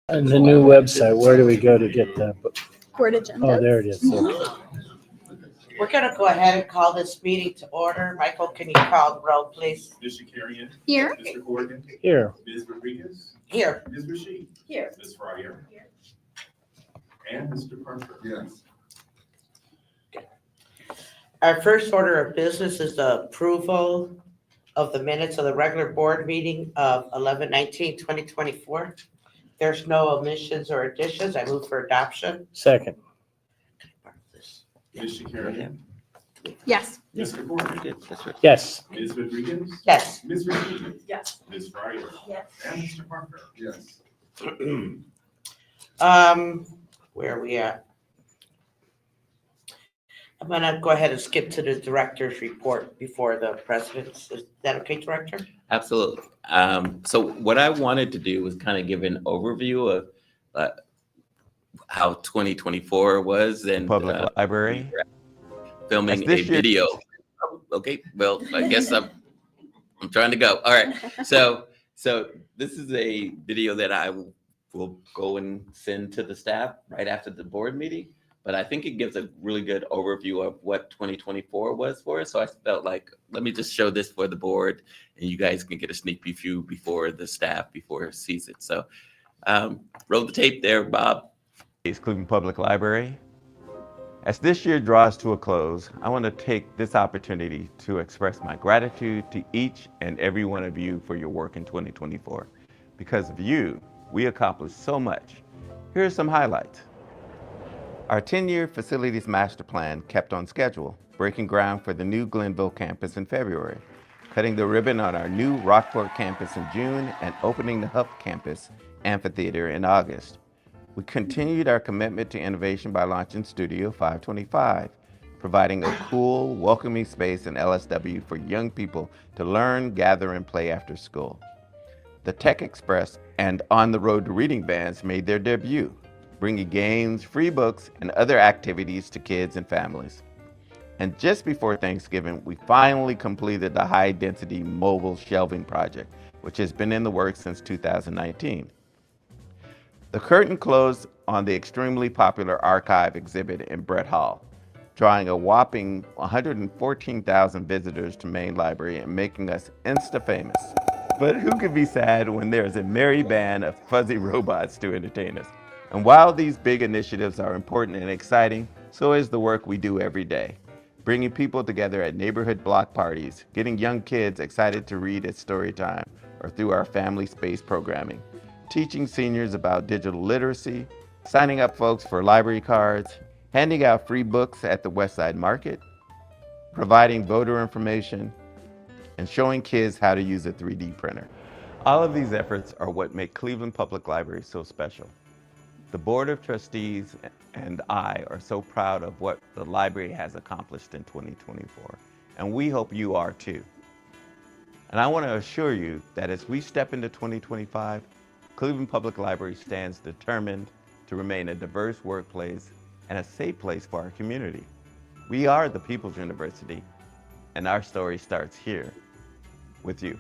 And the new website, where do we go to get that? Board agenda. Oh, there it is. Okay. We're gonna go ahead and call this meeting to order. Michael, can you call the roll, please? Ms. Shakarian. Here. Mr. Corrigan. Here. Ms. Rodriguez. Here. Ms. Rashid. Here. Ms. Fryer. Here. And Mr. Parker. Yes. Our first order of business is the approval of the minutes of the regular board meeting of 11/19/2024. There's no omissions or additions. I move for adoption. Second. Ms. Shakarian. Yes. Mr. Corrigan. Yes. Ms. Rodriguez. Yes. Ms. Rashid. Yes. Ms. Fryer. Yes. And Mr. Parker. Yes. Where are we at? I'm gonna go ahead and skip to the director's report before the president's. Is that okay, Director? Absolutely. So what I wanted to do was kind of give an overview of how 2024 was and Public library. filming As this a year- video. Oh, okay, well, I guess I'm trying to go. All right. So this is a video that I will go and send to the staff right after the board meeting. But I think it gives a really good overview of what 2024 was for us. So I felt like, let me just show this for the board and you guys can get a sneak preview before the staff, before it sees it. So roll the tape there, Bob. It's Cleveland Public Library. As this year draws to a close, I want to take this opportunity to express my gratitude to each and every one of you for your work in 2024. Because of you, we accomplished so much. Here are some highlights. Our 10-year facilities master plan kept on schedule, breaking ground for the new Glenville campus in February, cutting the ribbon on our new Rockport campus in June, and opening the Huff campus amphitheater in August. We continued our commitment to innovation by launching Studio 525, providing a cool, welcoming space in LSW for young people to learn, gather, and play after school. The Tech Express and On the Road to Reading vans made their debut, bringing games, free books, and other activities to kids and families. And just before Thanksgiving, we finally completed the high-density mobile shelving project, which has been in the works since 2019. The curtain closed on the extremely popular archive exhibit in Brett Hall, drawing a whopping 114,000 visitors to Main Library and making us insta-famous. But who could be sad when there's a merry band of fuzzy robots to entertain us? And while these big initiatives are important and exciting, so is the work we do every day. Bringing people together at neighborhood block parties, getting young kids excited to read at story time or through our family space programming, teaching seniors about digital literacy, signing up folks for library cards, handing out free books at the Westside Market, providing voter information, and showing kids how to use a 3D printer. All of these efforts are what make Cleveland Public Library so special. The Board of Trustees and I are so proud of what the library has accomplished in 2024, and we hope you are too. And I want to assure you that as we step into 2025, Cleveland Public Library stands determined to remain a diverse workplace and a safe place for our community. We are the People's University, and our story starts here with you.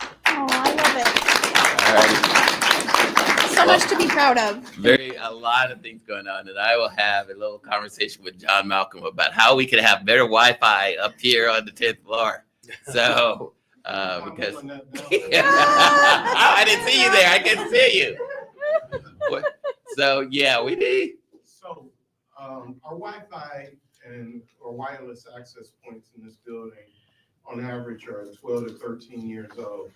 Oh, I love it. All right. So much to be proud of. A lot of things going on, and I will have a little conversation with John Malcolm about how we could have better Wi-Fi up here on the 10th floor. So, because I didn't see you there, I couldn't see you. So yeah, we need. So, our Wi-Fi or wireless access points in this building on average are 12 to 13 years old.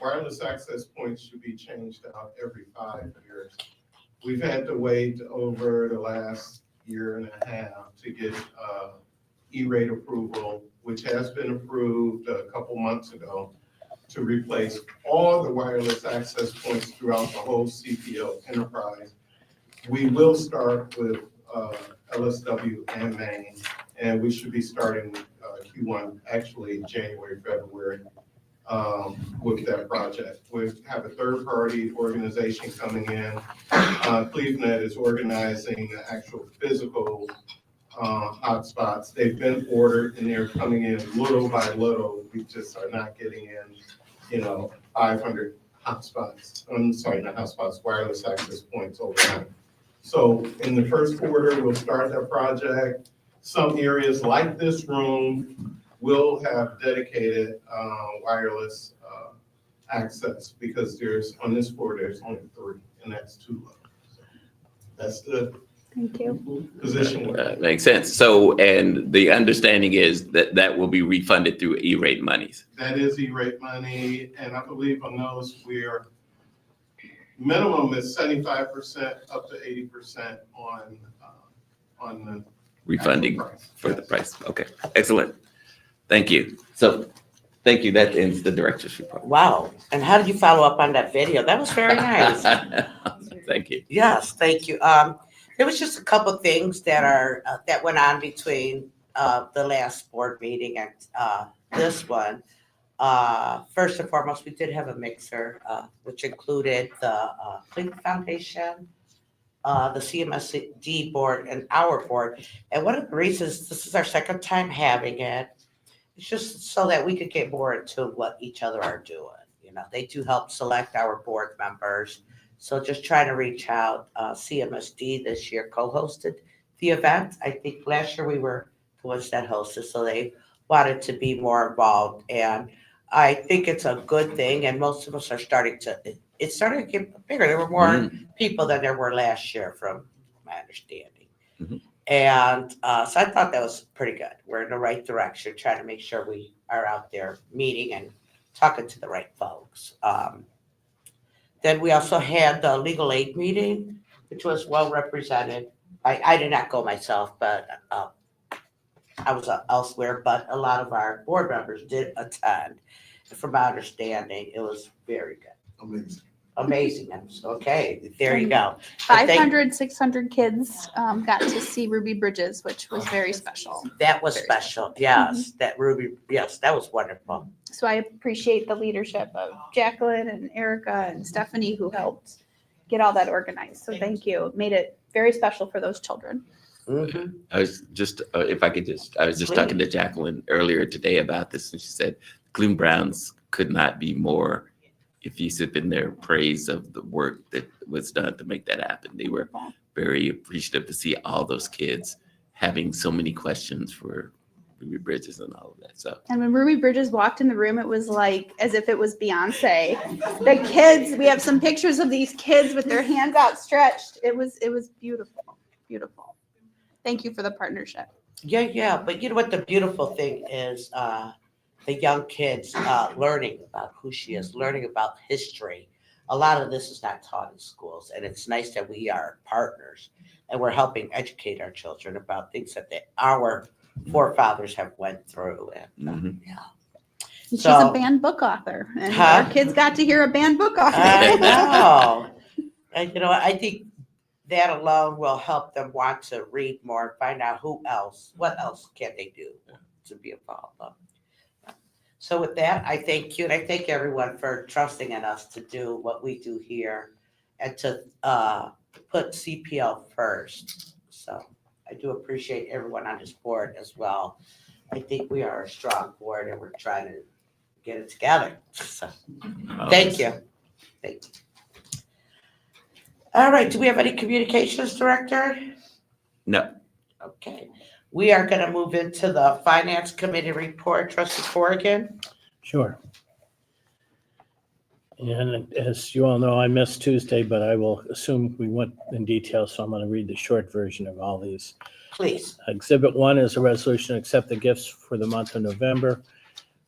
Wireless access points should be changed out every 5 years. We've had to wait over the last year and a half to get E-rate approval, which has been approved a couple months ago, to replace all the wireless access points throughout the whole CPL enterprise. We will start with LSW and Maine, and we should be starting Q1, actually January, February, with that project. We have a third-party organization coming in. CleveNet is organizing the actual physical hotspots. They've been ordered and they're coming in little by little. We just are not getting in, 500 hotspots, I'm sorry, not hotspots, wireless access points overnight. So in the first quarter, we'll start that project. Some areas like this room will have dedicated wireless access because on this floor, there's only 3, and that's too low. So that's the Thank you. position. Makes sense. So, and the understanding is that that will be refunded through E-rate monies. That is E-rate money, and I believe on those, minimum is 75% up to 80% on the Refunding actual price. for the Yes. price. Okay, excellent. Thank you. So, thank you. That ends the director's report. Wow. And how did you follow up on that video? That was very nice. Thank you. Yes, thank you. There was just a couple things that went on between the last board meeting and this one. First and foremost, we did have a mixer, which included the Cleveland Foundation, the CMSD board, and our board. And one of the reasons this is our second time having it, it's just so that we could get more into what each other are doing. You know, they do help select our board members. So just trying to reach out. CMSD this year co-hosted the event. I think last year we were the ones that hosted, so they wanted to be more involved. And I think it's a good thing. And most of us are it's starting to get bigger. There were more people than there were last year, from my understanding. Mhm. And so I thought that was pretty good. We're in the right direction, trying to make sure we are out there meeting and talking to the right folks. Then we also had the legal aid meeting, which was well represented. I did not go myself, but I was elsewhere, but a lot of our board members did attend. From my understanding, it was very good. Amazing. Okay, there you go. But 500, 600 kids got to see Ruby Bridges, which was very special. That was Very special. Yes, that Ruby. Yes, that was wonderful. So I appreciate the leadership of Jacqueline and Erica and Stephanie who helped get all that organized. So thank you. It made it very special for those children. Mhm. I was just, if I could just, I was just talking to Jacqueline earlier today about this, and she said Cleveland Browns could not be more effusive in their praise of the work that was done to make that happen. They were very appreciative to see all those kids having so many questions for Ruby Bridges and all of that. So, And when Ruby Bridges walked in the room, it was like as if it was Beyonce. The kids, we have some pictures of these kids with their hands outstretched. It was beautiful, beautiful. Thank you for the partnership. Yeah. But you know what the beautiful thing is? The young kids learning about who she is, learning about history. A lot of this is not taught in schools, and it's nice that we are partners and we're helping educate our children about things that our forefathers have went through. And yeah, And she's So- a banned book author, and Huh? our kids got to hear a banned book author. I know. And you know, I think that alone will help them want to read more and find out what else can they do to be involved. So with that, I thank you, and I thank everyone for trusting in us to do what we do here and to put CPL first. So I do appreciate everyone on this board as well. I think we are a strong board, and we're trying to get it together. So thank you. Thank you. All right, do we have any communications director? no. Okay, we are gonna move into the finance committee report. Trustee Corrigan? Sure. And as you all know, I missed Tuesday, but I will assume we went in detail, so I'm going to read the short version of all these. Please. Exhibit 1 is a resolution to accept the gifts for the month of November.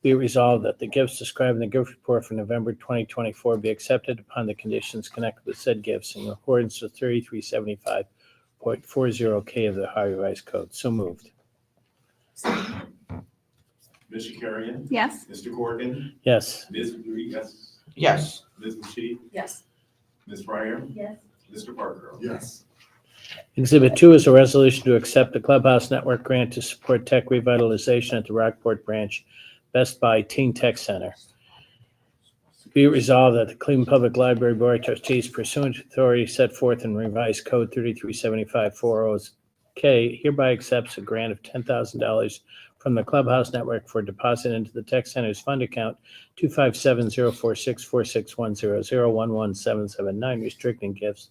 Be it resolved that the gifts described in the gift report for November 2024 be accepted upon the conditions connected with said gifts in accordance with 3375.40K of the Ohio Revised Code. So moved. Ms. Shakarian, Yes. Mr. Corrigan, Yes. Ms. Rodriguez, Yes. Ms. Mashy, Yes. Ms. Fryer, Yes. Mr. Parker. Yes. Exhibit 2 is a resolution to accept the Clubhouse Network grant to support tech revitalization at the Rockport Branch Best Buy Teen Tech Center. Be it resolved that the Cleveland Public Library Board of Trustees pursuant to authority set forth in revised code 337540K hereby accepts a grant of $10,000 from the Clubhouse Network for deposit into the Tech Center's fund account 257-046-46100-11779, restricting gifts.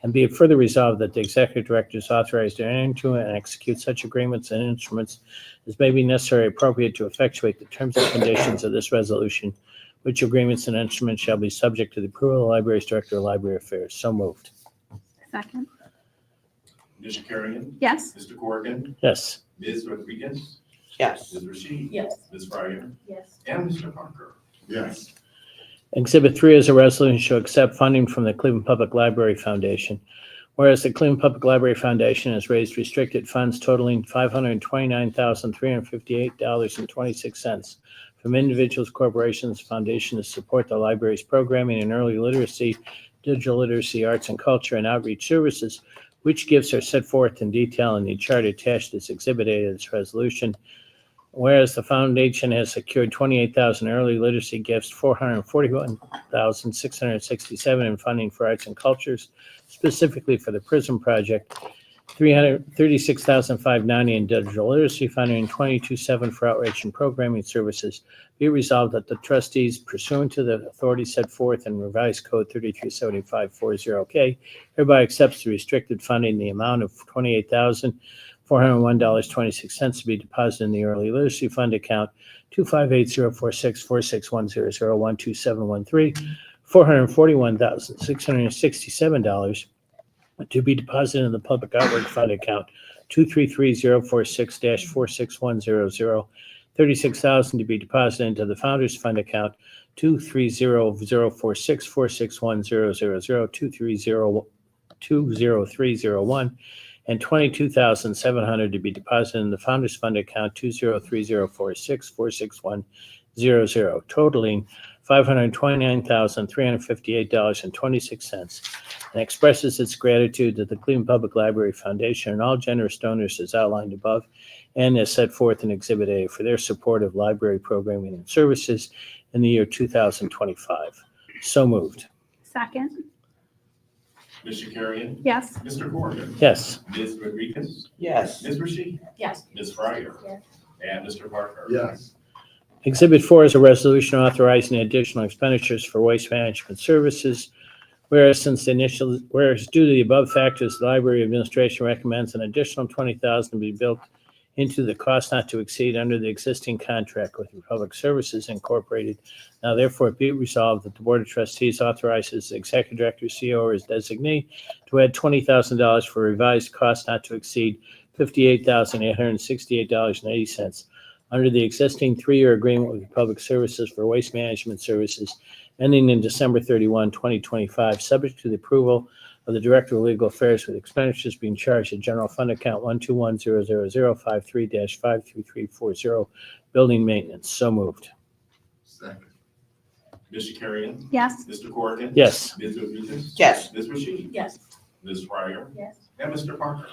And be it further resolved that the executive director is authorized to enter into and execute such agreements and instruments as may be necessary or appropriate to effectuate the terms and conditions of this resolution, which agreements and instruments shall be subject to the approval of the library's director of library affairs. So moved. Second. Ms. Shakarian? Yes. Mr. Corrigan? Yes. Ms. Rodriguez? Yes. Ms. Rasheed? Yes. Ms. Fryer? Yes. And Mr. Parker? Yes. Exhibit 3 is a resolution to accept funding from the Cleveland Public Library Foundation. Whereas the Cleveland Public Library Foundation has raised restricted funds totaling $529,358.26 from individuals, corporations, foundation to support the library's programming in early literacy, digital literacy, arts and culture, and outreach services, which gifts are set forth in detail in the chart attached as Exhibit A of this resolution. Whereas the foundation has secured 28,000 early literacy gifts, 441,667 in funding for arts and cultures, specifically for the PRISM project, 336,590 in digital literacy funding, and 22,700 for outreach and programming services. Be it resolved that the trustees, pursuant to the authority set forth in revised code 337540K, hereby accepts the restricted funding in the amount of $28,401.26 to be deposited in the early literacy fund account 258-046-46100-12713, $441,667 to be deposited in the public outreach fund account 233-046-46100, $36,000 to be deposited into the founders fund account 230-046-46100, 20301, and $22,700 to be deposited in the Founders Fund account 203-046-46100, totaling $529,358.26, and expresses its gratitude to the Cleveland Public Library Foundation and all generous donors as outlined above and as set forth in Exhibit A for their support of library programming and services in the year 2025. So moved. Second. Ms. Shakarian? Yes. Mr. Corrigan? Yes. Ms. Rodriguez? Yes. Ms. Rasheed? Yes. Ms. Fryer? Yes. And Mr. Parker? Yes. Exhibit 4 is a resolution authorizing additional expenditures for waste management services. Whereas due to the above factors, the library administration recommends an additional $20,000 to be built into the cost not to exceed under the existing contract with Republic Services Incorporated. Now therefore be it resolved that the Board of Trustees authorizes the Executive Director, CEO, or his designee to add $20,000 for revised cost not to exceed $58,868.80 under the existing 3-year agreement with Republic Services for waste management services ending in December 31, 2025, subject to the approval of the Director of Legal Affairs, with expenditures being charged at General Fund Account 121-00053-53340, building maintenance. So moved. Second. Ms. Shakarian? Yes. Mr. Corrigan? Yes. Ms. Rodriguez? Yes. Ms. Rasheed? Yes. Ms. Fryer? Yes. And Mr. Parker?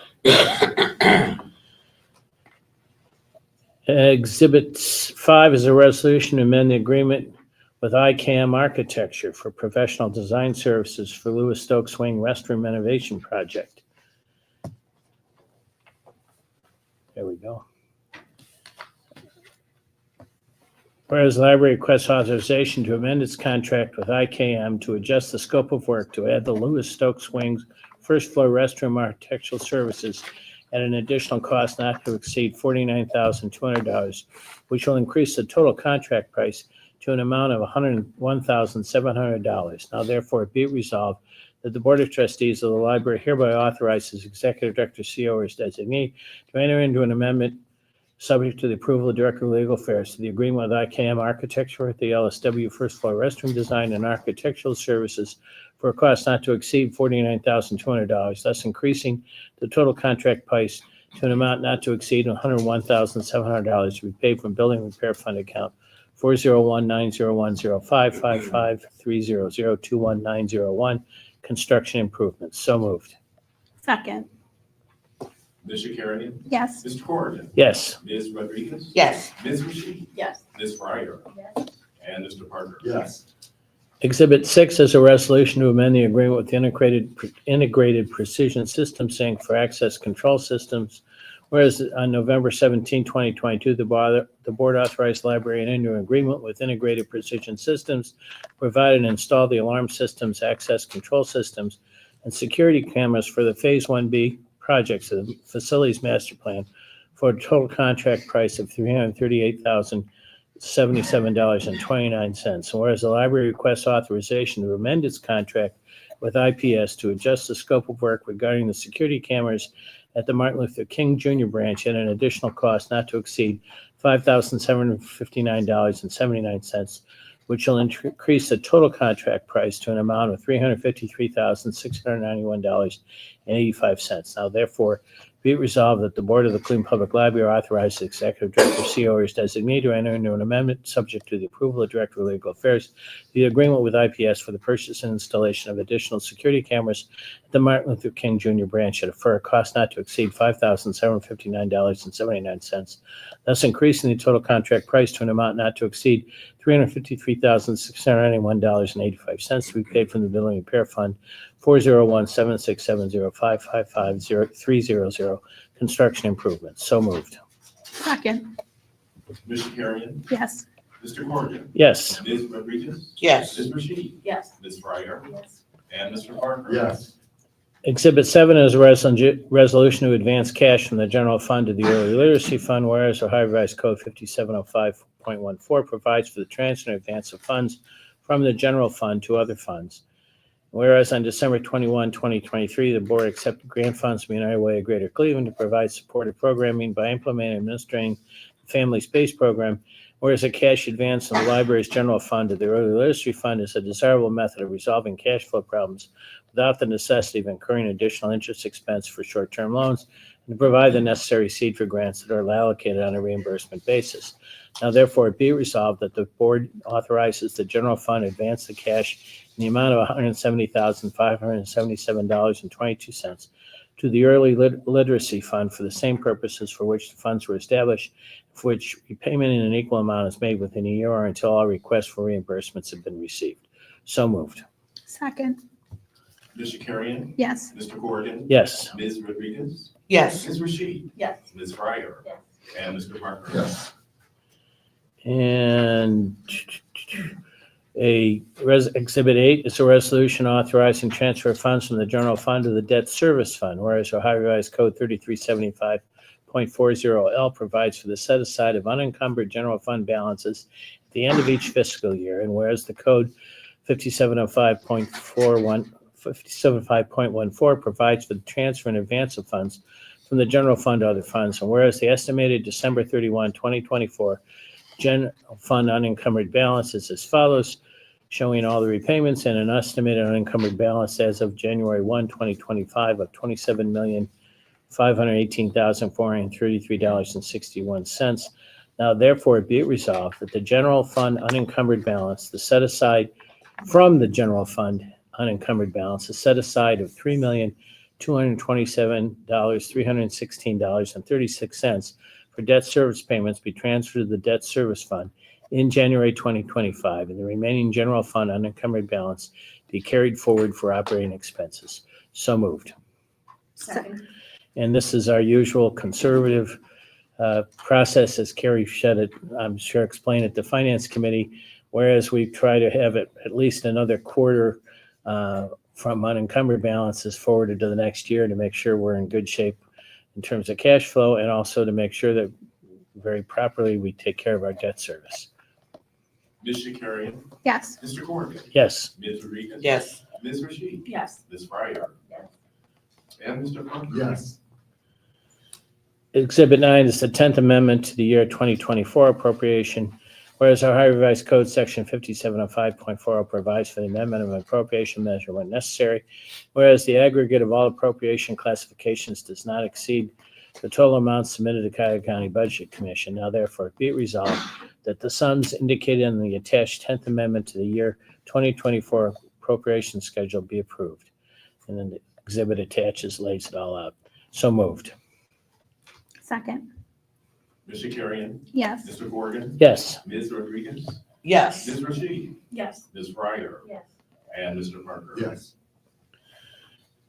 Exhibit 5 is a resolution to amend the agreement with ICAM Architecture for professional design services for Lewis Stokes Wing Restroom Renovation Project. There we go. Whereas the library requests authorization to amend its contract with IKM to adjust the scope of work to add the Lewis Stokes Wing's first floor restroom architectural services at an additional cost not to exceed $49,200, which will increase the total contract price to an amount of $101,700. Now therefore be it resolved that the Board of Trustees of the library hereby authorizes Executive Director, CEO, or his designee to enter into an amendment subject to the approval of Director of Legal Affairs to the agreement with IKM Architecture at the LSW first floor restroom design and architectural services for a cost not to exceed $49,200, thus increasing the total contract price to an amount not to exceed $101,700 to be paid from Building Repair Fund account 401-901-055300-21901, construction improvements. So moved. Second. Ms. Shakarian? Yes. Mr. Corrigan? Yes. Ms. Rodriguez? Yes. Ms. Rasheed? Yes. Ms. Fryer? Yes. And Mr. Parker? Yes. Exhibit 6 is a resolution to amend the agreement with Integrated Precision Systems Inc. for access control systems. Whereas on November 17, 2022, the board authorized the library to enter an agreement with Integrated Precision Systems, provide and install the alarm systems, access control systems, and security cameras for the Phase 1B projects of the facilities master plan for a total contract price of $338,077.29. Whereas the library requests authorization to amend its contract with IPS to adjust the scope of work regarding the security cameras at the Martin Luther King Jr. branch at an additional cost not to exceed $5,759.79, which will increase the total contract price to an amount of $353,691.85. Now, therefore, be it resolved that the Board of the Cleveland Public Library authorize the Executive Director, CO, or his designee to enter into an amendment subject to the approval of Director of Legal Affairs, the agreement with IPS for the purchase and installation of additional security cameras at the Martin Luther King Jr. branch for a cost not to exceed $5,759.79, thus increasing the total contract price to an amount not to exceed $353,691.85 to be paid from the Building Repair Fund 401-767-0555-300 construction improvements. So moved. Second. Ms. Shakarian, Yes. Mr. Corrigan, Yes. Ms. Rodriguez, Yes. Ms. Rashid, Yes. Ms. Fryer, Yes. and Mr. Parker. Yes. Exhibit 7 is a resolution to advance cash from the general fund to the early literacy fund, whereas Ohio Revised Code 5705.14 provides for the transfer and advance of funds from the general fund to other funds. Whereas on December 21, 2023, the board accepted grant funds from United Way of Greater Cleveland to provide supportive programming by implementing and administering the Family Space Program, whereas a cash advance from the library's general fund to the early literacy fund is a desirable method of resolving cash flow problems without the necessity of incurring additional interest expense for short-term loans, and to provide the necessary seed for grants that are allocated on a reimbursement basis. Now, therefore, it be resolved that the board authorizes the general fund advance the cash in the amount of $170,577.22 to the early literacy fund for the same purposes for which the funds were established, for which repayment in an equal amount is made within a year or until all requests for reimbursements have been received. So moved. Second. Ms. Shakarian, Yes. Mr. Corrigan, Yes. Ms. Rodriguez, Yes. Ms. Rashid, Yes. Ms. Fryer, Yes. and Mr. Parker. Yes. And Exhibit 8 is a resolution authorizing transfer of funds from the general fund to the debt service fund, whereas Ohio Revised Code 3375.40L provides for the set aside of unencumbered general fund balances at the end of each fiscal year, and whereas the code 5705.14 provides for the transfer and advance of funds from the general fund to other funds, and whereas the estimated December 31, 2024 general fund unencumbered balance is as follows, showing all the repayments and an estimated unencumbered balance as of January 1, 2025 of $27,518,433.61. Now, therefore, be it resolved that the general fund unencumbered balance, the set aside from the general fund unencumbered balance, is set aside of $3,227,316.36 for debt service payments be transferred to the debt service fund in January 2025, and the remaining general fund unencumbered balance be carried forward for operating expenses. So moved. Second. And this is our usual conservative process, as Carrie said, I'm sure, explained at the Finance Committee, whereas we try to have it at least another quarter from unencumbered balances forwarded to the next year to make sure we're in good shape in terms of cash flow, and also to make sure that very properly we take care of our debt service. Ms. Shakarian, Yes. Mr. Corrigan, Yes. Ms. Rodriguez. Yes. Ms. Rashid, Yes. Ms. Fryer, Yes. and Mr. Parker. Yes. Exhibit 9 is the 10th Amendment to the year 2024 appropriation, whereas Ohio Revised Code Section 5705.40 provides for the amendment of an appropriation measure when necessary, whereas the aggregate of all appropriation classifications does not exceed the total amount submitted to Cuyahoga County Budget Commission. Now, therefore, be it resolved that the sums indicated in the attached 10th Amendment to the year 2024 appropriation schedule be approved. And then the exhibit attaches, lays it all out. So moved. Second. Ms. Shakarian, Yes. Mr. Corrigan, Yes. Ms. Rodriguez, Yes. Ms. Rashid, Yes. Ms. Fryer, Yes. and Mr. Parker. Yes.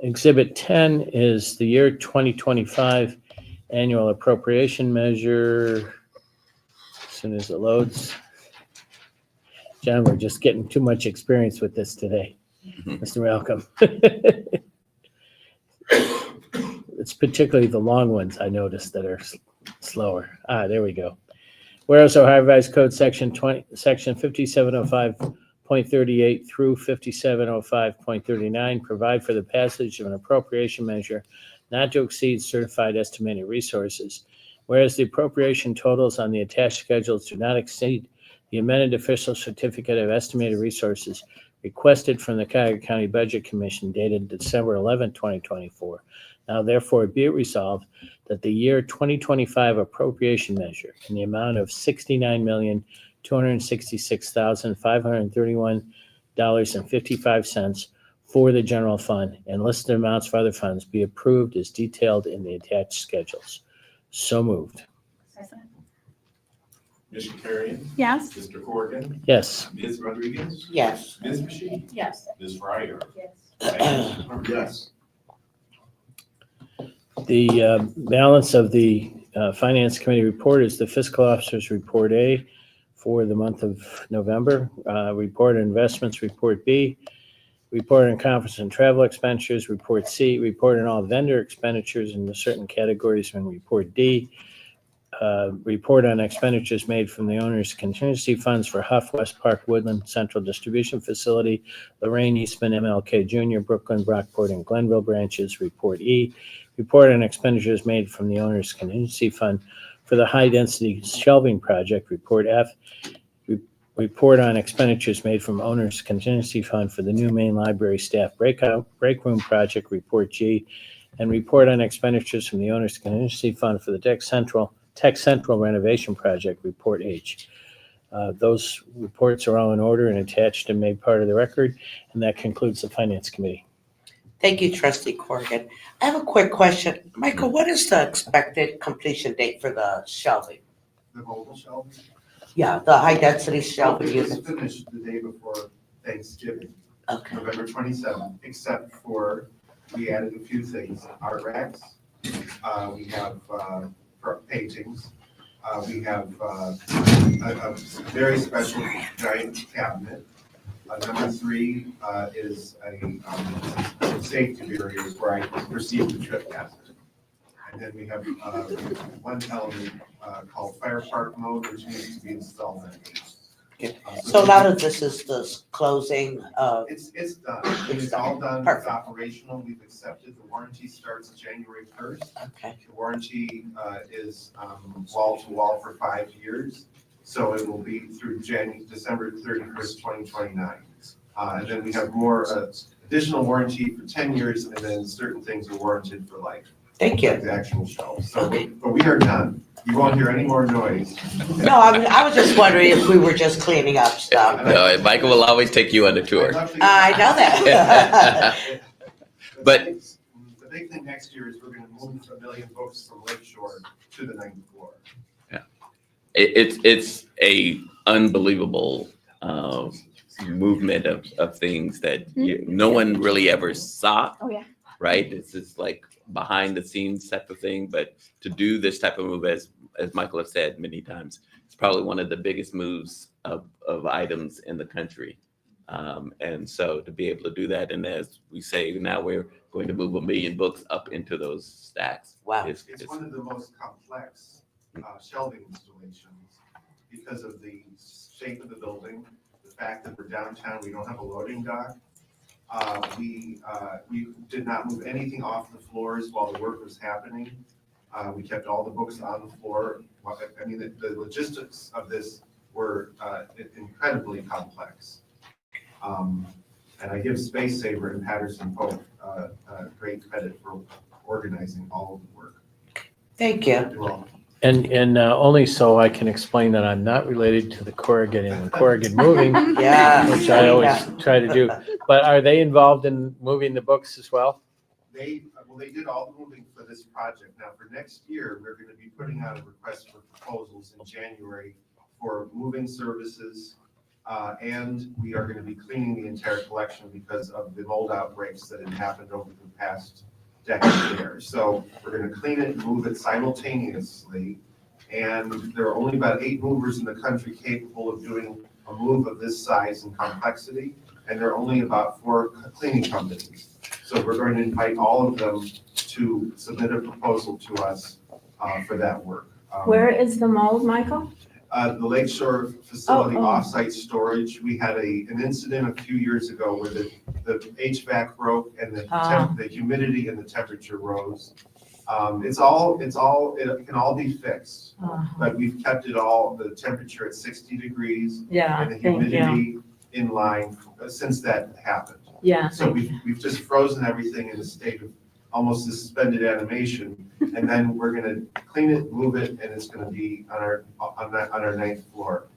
Exhibit 10 is the year 2025 Annual appropriation measure, as soon as it loads. John, we're just getting too much experience with this today. Mr. Malcolm. It's particularly the long ones I noticed that are slower. There we go. Whereas Ohio Revised Code Section 5705.38 through 5705.39 provide for the passage of an appropriation measure not to exceed certified estimated resources. Whereas the appropriation totals on the attached schedules do not exceed the amended official certificate of estimated resources requested from the Cuyahoga County Budget Commission dated December 11, 2024. Now therefore be it resolved that the year 2025 appropriation measure in the amount of $69,266,531.55 for the general fund and listed amounts for other funds be approved as detailed in the attached schedules. So moved. Ms. Shakarian, Yes. Mr. Corrigan, Yes. Ms. Rodriguez, Yes. Ms. Machine, Yes. Ms. Fryer, Yes. and Mr. Parker. Yes. The balance of the Finance Committee report is the Fiscal Officer's Report A for the month of November, Report on Investments, Report B, Report on Conference and Travel Expenditures, Report C, Report on all vendor expenditures in certain categories from Report D, Report on expenditures made from the owner's contingency funds for Huff, West Park, Woodland, Central Distribution Facility, Lorraine, Eastman, MLK Jr., Brooklyn, Brockport, and Glenville branches, Report E, Report on expenditures made from the owner's contingency fund for the high-density shelving project, Report F, Report on expenditures made from owner's contingency fund for the new main library staff break room project, Report G, and report on expenditures from the owner's contingency fund for the Tech Central renovation project, Report H. Those reports are all in order and attached and made part of the record, and that concludes the Finance Committee. Thank you, Trustee Corrigan. I have a quick question. Michael, what is the expected completion date for the shelving? The mobile shelving? Yeah, the high-density shelving It was unit. finished the day before Thanksgiving, Okay. November 27th, except for, we added a few things, art racks. We have for paintings. We have a very special giant cabinet. Number 3 is a safety barriers where I perceive the trip hazard. And then we have one element called fire park mode, which needs to be installed in So a lot of this is the closing of, It's done. It's all done. It's Perfect. operational. We've accepted. The warranty starts January 1st. okay. The warranty is wall to wall for 5 years. So it will be through December 31st, 2029. And then we have more additional warranty for 10 years, and then certain things are warranted for life. Thank you. Like the actual shelves. So, but we are done. You won't hear any more noise. No, I was just wondering if we were just cleaning up stuff. No, Michael will always take you on the tour. I know that. But- The big thing next year is we're gonna move 1 million books from Lakeshore to the 9th floor. It's a unbelievable movement of things that no one really ever saw, Oh, yeah. right? It's just like behind the scenes type of thing, but to do this type of move, as Michael has said many times, it's probably one of the biggest moves of items in the country. And so to be able to do that, and as we say, now we're going to move 1 million books up into those stacks. Wow. It's one of the most complex shelving installations because of the shape of the building, the fact that we're downtown, we don't have a loading dock. We did not move anything off the floors while the work was happening. We kept all the books on the floor. I mean, the logistics of this were incredibly complex. And I give Space Saver and Patterson Pope great credit for organizing all of the work. Thank you. You're welcome. And only so I can explain that I'm not related to the Corrigan and the Corrigan moving, Yeah. which I always try to do. But are they involved in moving the books as well? They did all the moving for this project. Now, for next year, we're going to be putting out a request for proposals in January for moving services. And we are going to be cleaning the entire collection because of the mold outbreaks that had happened over the past decking there. So we're gonna clean it and move it simultaneously. And there are only about 8 movers in the country capable of doing a move of this size and complexity. And there are only about 4 cleaning companies. So we're going to invite all of them to submit a proposal to us for that work. Where is the mold, Michael? The Lakeshore facility Oh. offsite storage, we had an incident a few years ago where the HVAC broke and the humidity and the temperature rose. It can all be fixed, but we've kept it all, the temperature at 60 degrees Yeah, and the thank you. humidity in line since that happened. Yeah, So we've just frozen everything in a state of almost suspended animation, and then we're gonna clean it, move it, and it's gonna be on our 9th floor.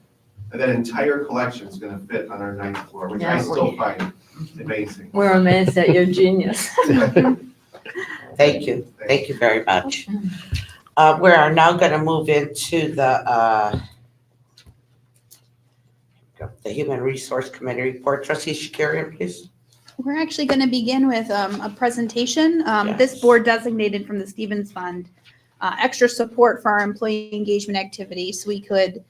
And that entire collection is gonna fit on our 9th floor, which I Yeah, still find amazing. we're amazed at your genius. Thank you very much. We are now gonna move into the Human Resource Committee report. Trustee Shakarian, please. We're actually going to begin with a presentation. This Yes. board designated from the Stevens Fund extra support for our employee engagement activities so we could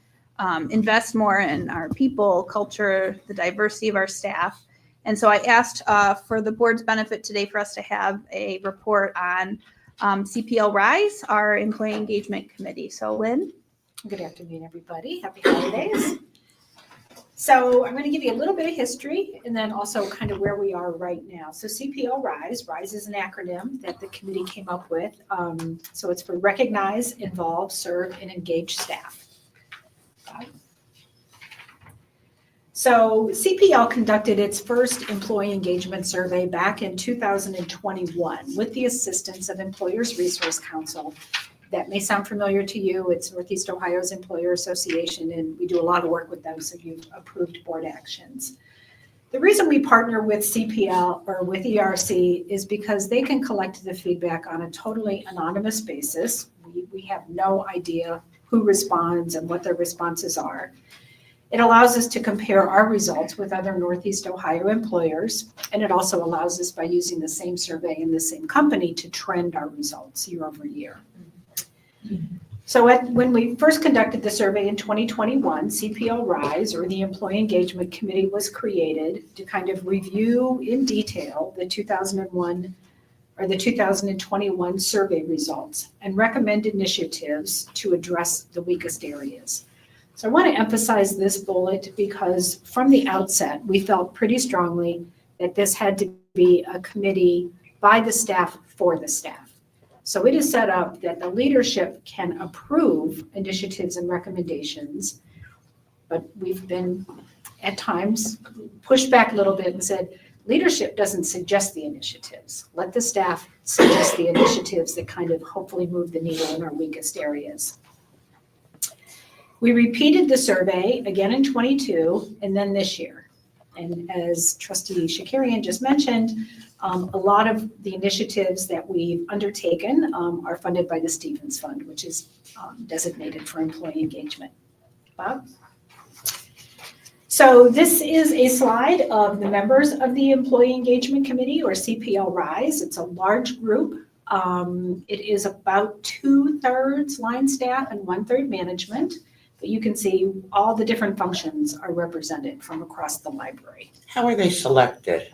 invest more in our people, culture, the diversity of our staff. And so I asked for the board's benefit today for us to have a report on CPL Rise, our employee engagement committee. So Lynn? Good afternoon, everybody. Happy holidays. So I'm going to give you a little bit of history and then also kind of where we are right now. So CPL Rise is an acronym that the committee came up with. So it's for Recognize, Involve, Serve, and Engage Staff. So CPL conducted its first employee engagement survey back in 2021 with the assistance of Employers Resource Council. That may sound familiar to you. It's Northeast Ohio's Employer Association, and we do a lot of work with them, so you've approved board actions. The reason we partner with CPL or with ERC is because they can collect the feedback on a totally anonymous basis. We have no idea who responds and what their responses are. It allows us to compare our results with other Northeast Ohio employers, and it also allows us, by using the same survey in the same company, to trend our results year over year. So when we first conducted the survey in 2021, CPL Rise, or the Employee Engagement Committee, was created to kind of review in detail the 2001 or the 2021 survey results and recommend initiatives to address the weakest areas. So I want to emphasize this bullet because from the outset, we felt pretty strongly that this had to be a committee by the staff for the staff. So it is set up that the leadership can approve initiatives and recommendations, but we've been at times pushed back a little bit and said, leadership doesn't suggest the initiatives. Let the staff suggest the initiatives that kind of hopefully move the needle in our weakest areas. We repeated the survey again in 22 and then this year. And as Trustee Shakarian just mentioned, a lot of the initiatives that we've undertaken are funded by the Stevens Fund, which is designated for employee engagement. Bob? So this is a slide of the members of the Employee Engagement Committee, or CPL Rise. It's a large group. It is about 2/3 line staff and 1/3 management. But you can see all the different functions are represented from across the library. How are they selected?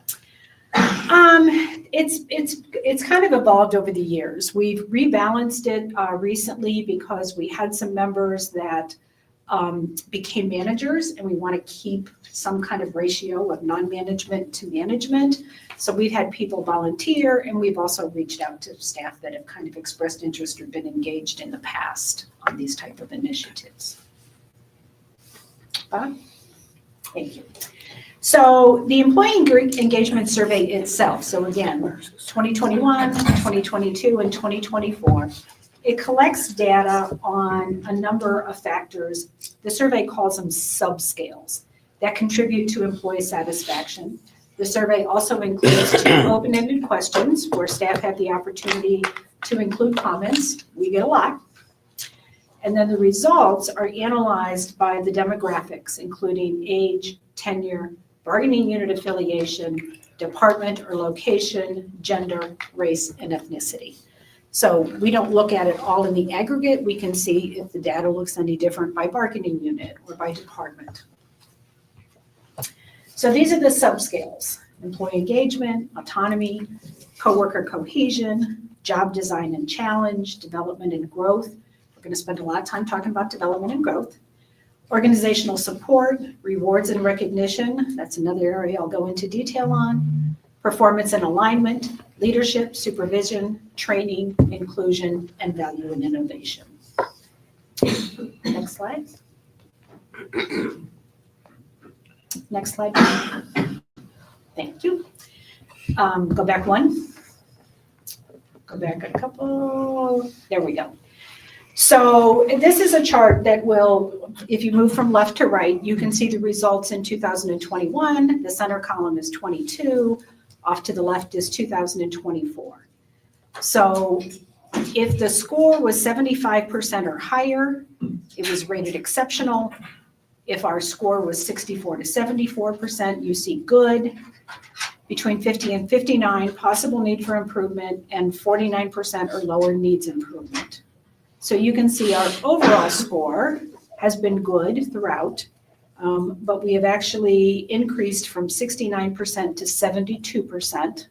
It's kind of evolved over the years. We've rebalanced it recently because we had some members that became managers, and we want to keep some kind of ratio of non-management to management. So we've had people volunteer, and we've also reached out to staff that have kind of expressed interest or been engaged in the past on these type of initiatives. Bob? Thank you. So the employee engagement survey itself, so again, 2021, 2022, and 2024, it collects data on a number of factors. The survey calls them subscales that contribute to employee satisfaction. The survey also includes 2 open-ended questions where staff have the opportunity to include comments. We get a lot. And then the results are analyzed by the demographics, including age, tenure, bargaining unit affiliation, department or location, gender, race, and ethnicity. So we don't look at it all in the aggregate. We can see if the data looks any different by bargaining unit or by department. So these are the subscales: employee engagement, autonomy, coworker cohesion, job design and challenge, development and growth. We're going to spend a lot of time talking about development and growth. Organizational support, rewards and recognition. That's another area I'll go into detail on. Performance and alignment, leadership, supervision, training, inclusion, and value and innovation. Next slide. Next slide. Thank you. Go back one. Go back a couple. There we go. So this is a chart that will, if you move from left to right, you can see the results in 2021. The center column is 22. Off to the left is 2024. So if the score was 75% or higher, it was rated exceptional. If our score was 64 to 74%, you see good. Between 50 and 59, possible need for improvement, and 49% or lower needs improvement. So you can see our overall score has been good throughout, but we have actually increased from 69% to 72%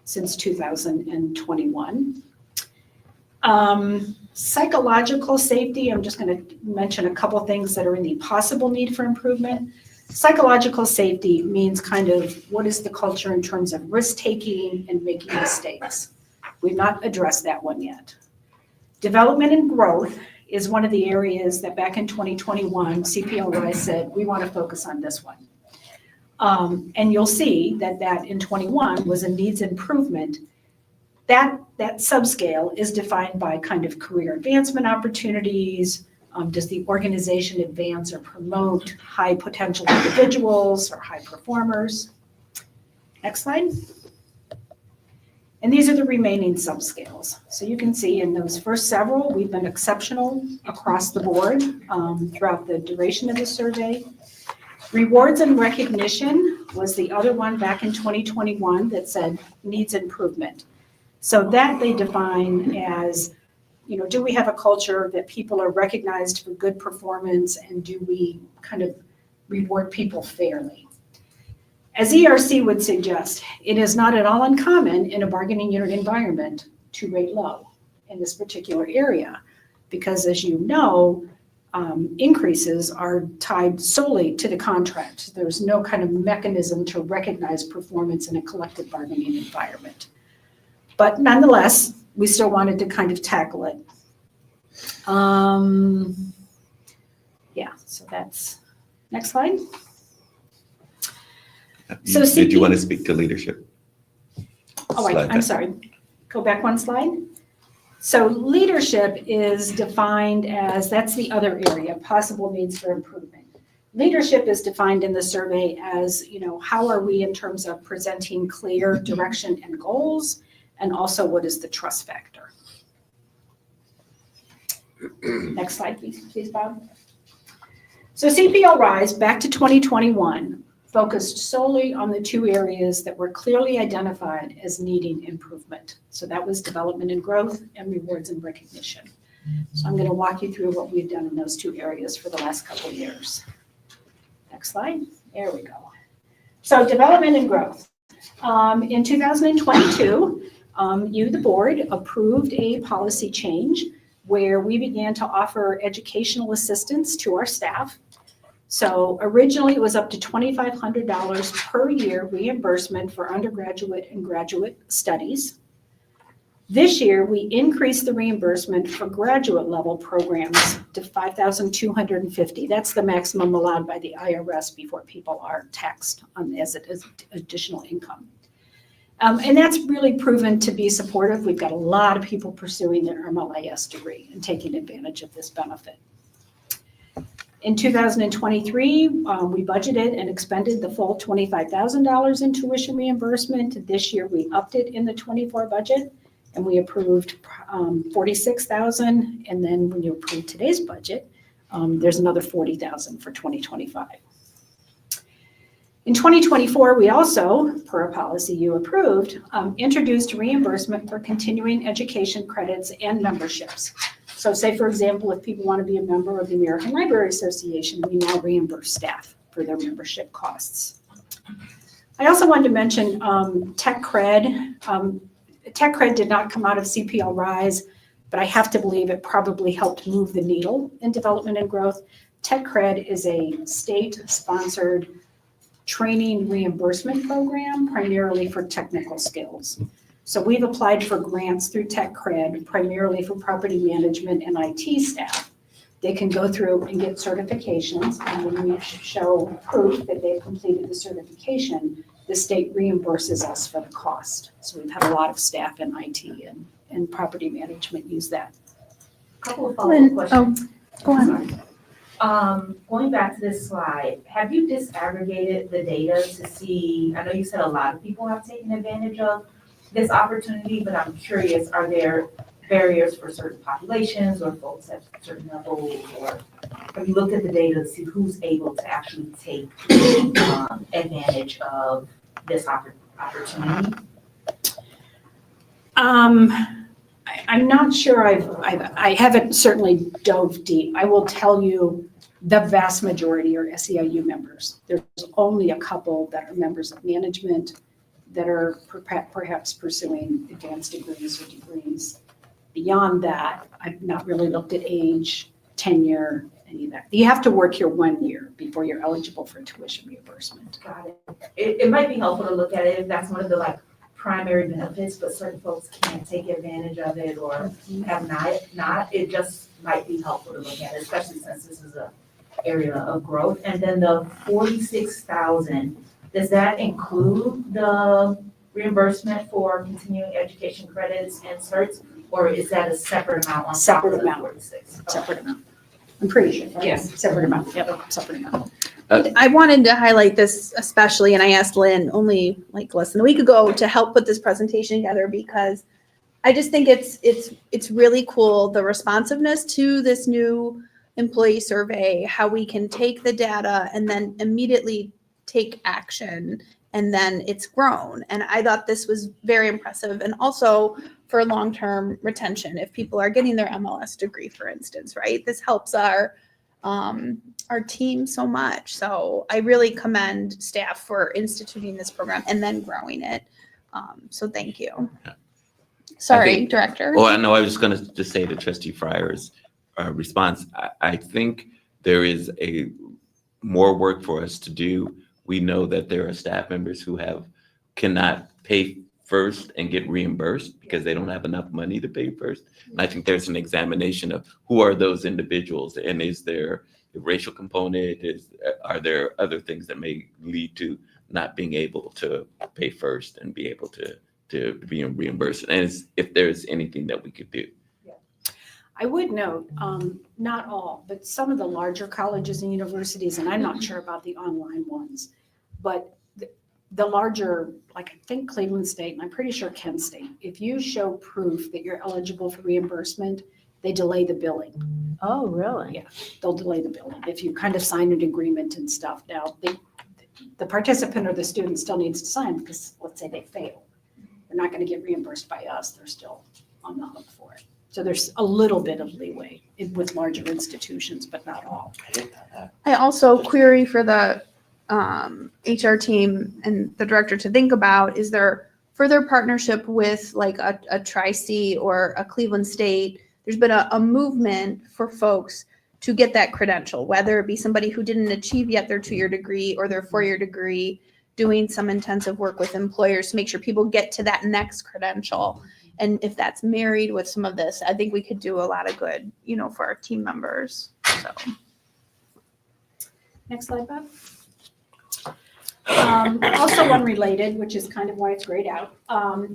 since 2021. Psychological safety, I'm just going to mention a couple things that are in the possible need for improvement. Psychological safety means kind of what is the culture in terms of risk-taking and making mistakes. We've not addressed that one yet. Development and growth is one of the areas that back in 2021, CPL Rise said, we want to focus on this one. And you'll see that in 21 was a needs improvement. That subscale is defined by kind of career advancement opportunities. Does the organization advance or promote high potential individuals or high performers? Next slide. And these are the remaining subscales. So you can see in those first several, we've been exceptional across the board throughout the duration of the survey. Rewards and recognition was the other one back in 2021 that said needs improvement. So that they define as, do we have a culture that people are recognized for good performance, and do we kind of reward people fairly? As ERC would suggest, it is not at all uncommon in a bargaining unit environment to rate low in this particular area, because as you know, increases are tied solely to the contract. There's no kind of mechanism to recognize performance in a collective bargaining environment. But nonetheless, we still wanted to kind of tackle it. Yeah, so that's, next slide. So Did you want to speak to leadership? Oh, I'm sorry. Go back one slide. So leadership is defined as, that's the other area, possible needs for improvement. Leadership is defined in the survey as, how are we in terms of presenting clear direction and goals, and also what is the trust factor. Next slide, please, Bob. So CPL Rise, back to 2021, focused solely on the two areas that were clearly identified as needing improvement. So that was development and growth and rewards and recognition. So I'm going to walk you through what we've done in those two areas for the last couple of years. Next slide. There we go. So development and growth. In 2022, you, the board, approved a policy change where we began to offer educational assistance to our staff. So originally it was up to $2,500 per year reimbursement for undergraduate and graduate studies. This year, we increased the reimbursement for graduate level programs to $5,250. That's the maximum allowed by the IRS before people are taxed as additional income. And that's really proven to be supportive. We've got a lot of people pursuing their MLIS degree and taking advantage of this benefit. In 2023, we budgeted and expended the full $25,000 in tuition reimbursement. This year, we upped it in the 24 budget, and we approved $46,000. And then when you approve today's budget, there's another $40,000 for 2025. In 2024, we also, per a policy you approved, introduced reimbursement for continuing education credits and memberships. So say, for example, if people want to be a member of the American Library Association, we now reimburse staff for their membership costs. I also wanted to mention Tech Cred. Tech Cred did not come out of CPL Rise, but I have to believe it probably helped move the needle in development and growth. Tech Cred is a state-sponsored training reimbursement program primarily for technical skills. So we've applied for grants through Tech Cred primarily for property management and IT staff. They can go through and get certifications, and when we show proof that they've completed the certification, the state reimburses us for the cost. So we've had a lot of staff in IT and property management use that. Couple of follow-up questions. Go on. Going back to this slide, have you disaggregated the data to see, I know you said a lot of people have taken advantage of this opportunity, but I'm curious, are there barriers for certain populations or folks at certain levels, or have you looked at the data to see who's able to actually take advantage of this opportunity? I'm not sure I haven't certainly dove deep. I will tell you the vast majority are SEIU members. There's only a couple that are members of management that are perhaps pursuing advanced degrees or degrees. Beyond that, I've not really looked at age, tenure, any of that. You have to work here 1 year before you're eligible for tuition reimbursement. Got it. It might be helpful to look at it if that's one of the primary benefits, but certain folks can't take advantage of it or have not. It just might be helpful to look at it, especially since this is an area of growth. And then the 46,000, does that include the reimbursement for continuing education credits and certs, or is that a separate amount on top Separate of the amount. 46? Separate amount. I'm pretty sure. Right? Yes. Separate amount. Yep, separate amount. I wanted to highlight this especially, and I asked Lynn only less than a week ago to help put this presentation together because I just think it's really cool, the responsiveness to this new employee survey, how we can take the data and then immediately take action, and then it's grown. And I thought this was very impressive, and also for long-term retention. If people are getting their MLS degree, for instance, right? This helps our team so much. So I really commend staff for instituting this program and then growing it. So thank you. Sorry, Director. Well, I know I was going to just say to Trustee Fryer's response. I think there is more work for us to do. We know that there are staff members who cannot pay first and get reimbursed because they don't have enough money to pay first. And I think there's an examination of who are those individuals, and is there a racial component? Are there other things that may lead to not being able to pay first and be able to be reimbursed? And if there's anything that we could do. I would note, not all, but some of the larger colleges and universities, and I'm not sure about the online ones, but the larger, like I think Cleveland State, and I'm pretty sure Kent State, if you show proof that you're eligible for reimbursement, they delay the billing. Oh, really? Yeah, they'll delay the billing if you kind of sign an agreement and stuff. Now, the participant or the student still needs to sign because let's say they fail. They're not going to get reimbursed by us. They're still on the hook for it. So there's a little bit of leeway with larger institutions, but not all. I also query for the HR team and the director to think about, is there further partnership with like a Tri-C or a Cleveland State? There's been a movement for folks to get that credential, whether it be somebody who didn't achieve yet their 2-year degree or their 4-year degree, doing some intensive work with employers to make sure people get to that next credential. And if that's married with some of this, I think we could do a lot of good, for our team members. So. Next slide, Bob. Also unrelated, which is kind of why it's grayed out.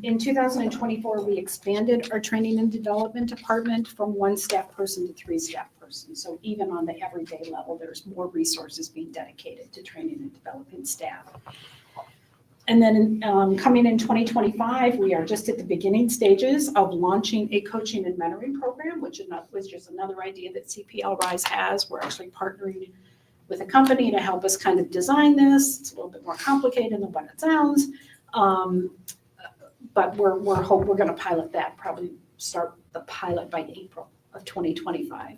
In 2024, we expanded our training and development department from 1 staff person to 3 staff persons. So even on the everyday level, there's more resources being dedicated to training and developing staff. And then coming in 2025, we are just at the beginning stages of launching a coaching and mentoring program, which is another idea that CPL Rise has. We're actually partnering with a company to help us kind of design this. It's a little bit more complicated than what it sounds. But we're going to pilot that, probably start the pilot by April of 2025.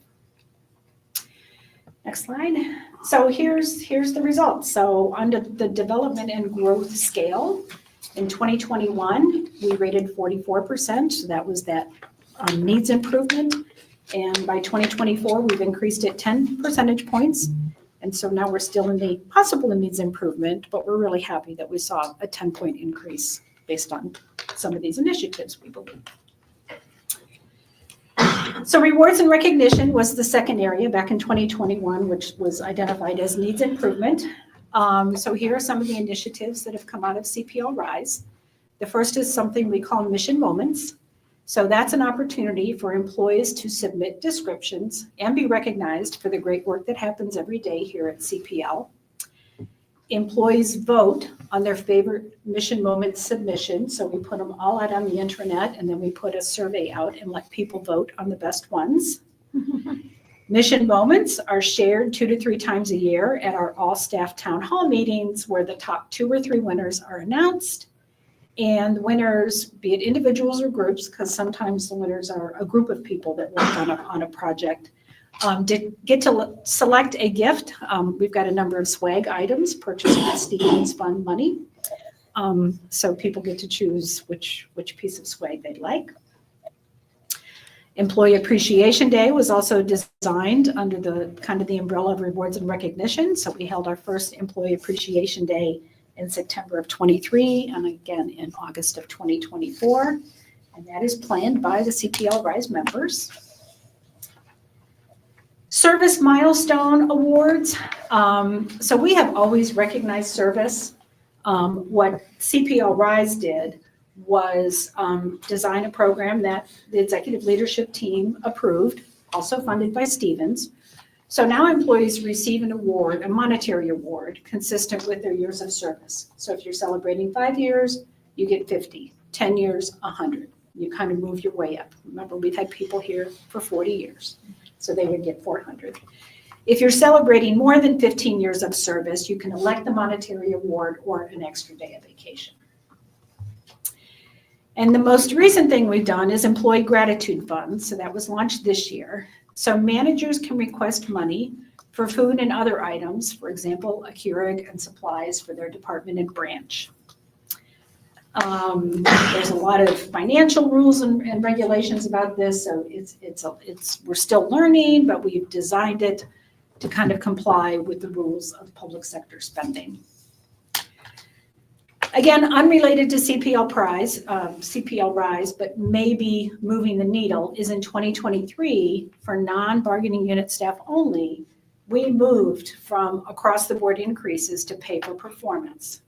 Next slide. So here's the results. So under the development and growth scale, in 2021, we rated 44%. So that was that needs improvement. And by 2024, we've increased it 10 percentage points. And so now we're still in the possible needs improvement, but we're really happy that we saw a 10-point increase based on some of these initiatives, we believe. So rewards and recognition was the second area back in 2021, which was identified as needs improvement. So here are some of the initiatives that have come out of CPL Rise. The first is something we call mission moments. So that's an opportunity for employees to submit descriptions and be recognized for the great work that happens every day here at CPL. Employees vote on their favorite mission moment submission. So we put them all out on the intranet, and then we put a survey out and let people vote on the best ones. Mission moments are shared 2 to 3 times a year at our all-staff town hall meetings, where the top 2 or 3 winners are announced. And winners, be it individuals or groups, because sometimes the winners are a group of people that work on a project, get to select a gift. We've got a number of swag items purchased with Stevens Fund money. So people get to choose which piece of swag they'd like. Employee Appreciation Day was also designed under the kind of the umbrella of rewards and recognition. So we held our first Employee Appreciation Day in September of 23 and again in August of 2024. And that is planned by the CPL Rise members. Service Milestone Awards. So we have always recognized service. What CPL Rise did was design a program that the executive leadership team approved, also funded by Stevens. So now employees receive an award, a monetary award, consistent with their years of service. So if you're celebrating 5 years, you get 50, 10 years, 100. You kind of move your way up. Remember, we've had people here for 40 years, so they would get 400. If you're celebrating more than 15 years of service, you can elect the monetary award or an extra day of vacation. And the most recent thing we've done is Employee Gratitude Fund. So that was launched this year. So managers can request money for food and other items, for example, a Keurig and supplies for their department and branch. There's a lot of financial rules and regulations about this, so we're still learning, but we've designed it to kind of comply with the rules of public sector spending. Again, unrelated to CPL Rise, but maybe moving the needle, is in 2023 for non-bargaining unit staff only, we moved from across-the-board increases to pay for performance.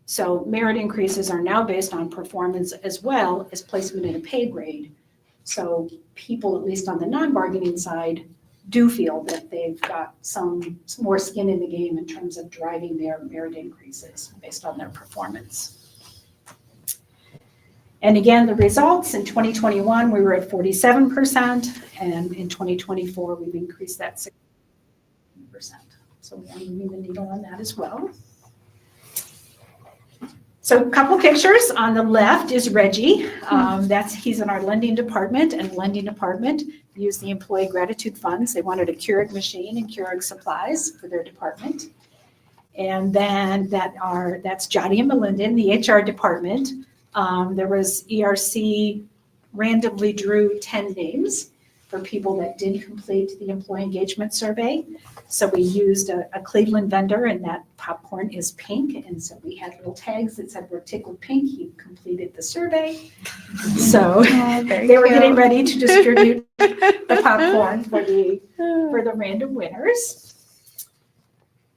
So merit increases are now based on performance as well as placement in a pay grade. So people, at least on the non-bargaining side, do feel that they've got some more skin in the game in terms of driving their merit increases based on their performance. And again, the results in 2021, we were at 47%, and in 2024, we've increased that 60%. So we are moving the needle on that as well. So a couple pictures. On the left is Reggie. He's in our lending department, and lending department used the employee gratitude funds. They wanted a Keurig machine and Keurig supplies for their department. And then that's Johnny and Melinda in the HR department. There was ERC randomly drew 10 names for people that did complete the employee engagement survey. So we used a Cleveland vendor, and that popcorn is pink. And so we had little tags that said, "We're tickled pink, he completed the survey." So they were getting ready to distribute the popcorn for the random winners.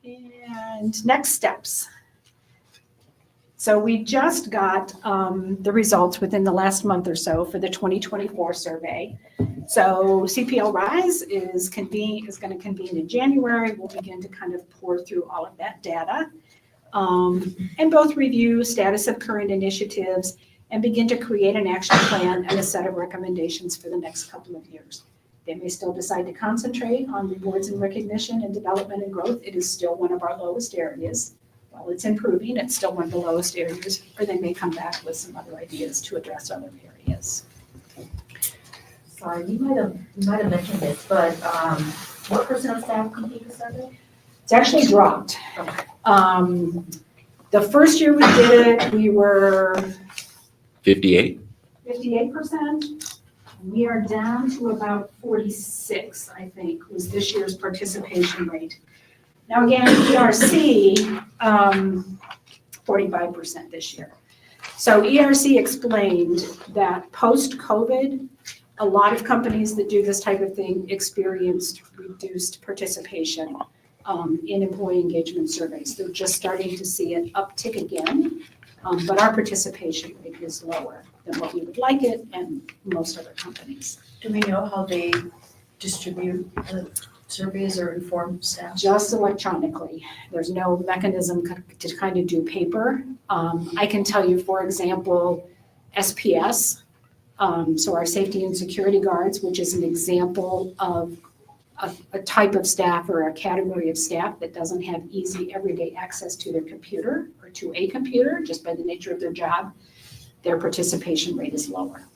And next steps. So we just got the results within the last month or so for the 2024 survey. So CPL Rise is going to convene in January. We'll begin to kind of pour through all of that data and both review status of current initiatives and begin to create an action plan and a set of recommendations for the next couple of years. They may still decide to concentrate on rewards and recognition and development and growth. It is still one of our lowest areas. While it's improving, it's still one of the lowest areas, or they may come back with some other ideas to address other areas. Sorry, you might have mentioned this, but what percent of staff complete the survey? It's actually dropped. Okay. The first year we did it, we were 58? 58%. We are down to about 46, I think, was this year's participation rate. Now again, ERC, 45% this year. So ERC explained that post-COVID, a lot of companies that do this type of thing experienced reduced participation in employee engagement surveys. They're just starting to see an uptick again, but our participation rate is lower than what we would like it and most other companies. Do we know how they distribute the surveys or inform staff? Just electronically. There's no mechanism to kind of do paper. I can tell you, for example, SPS, so our safety and security guards, which is an example of a type of staff or a category of staff that doesn't have easy everyday access to their computer or to a computer just by the nature of their job, their participation rate is lower.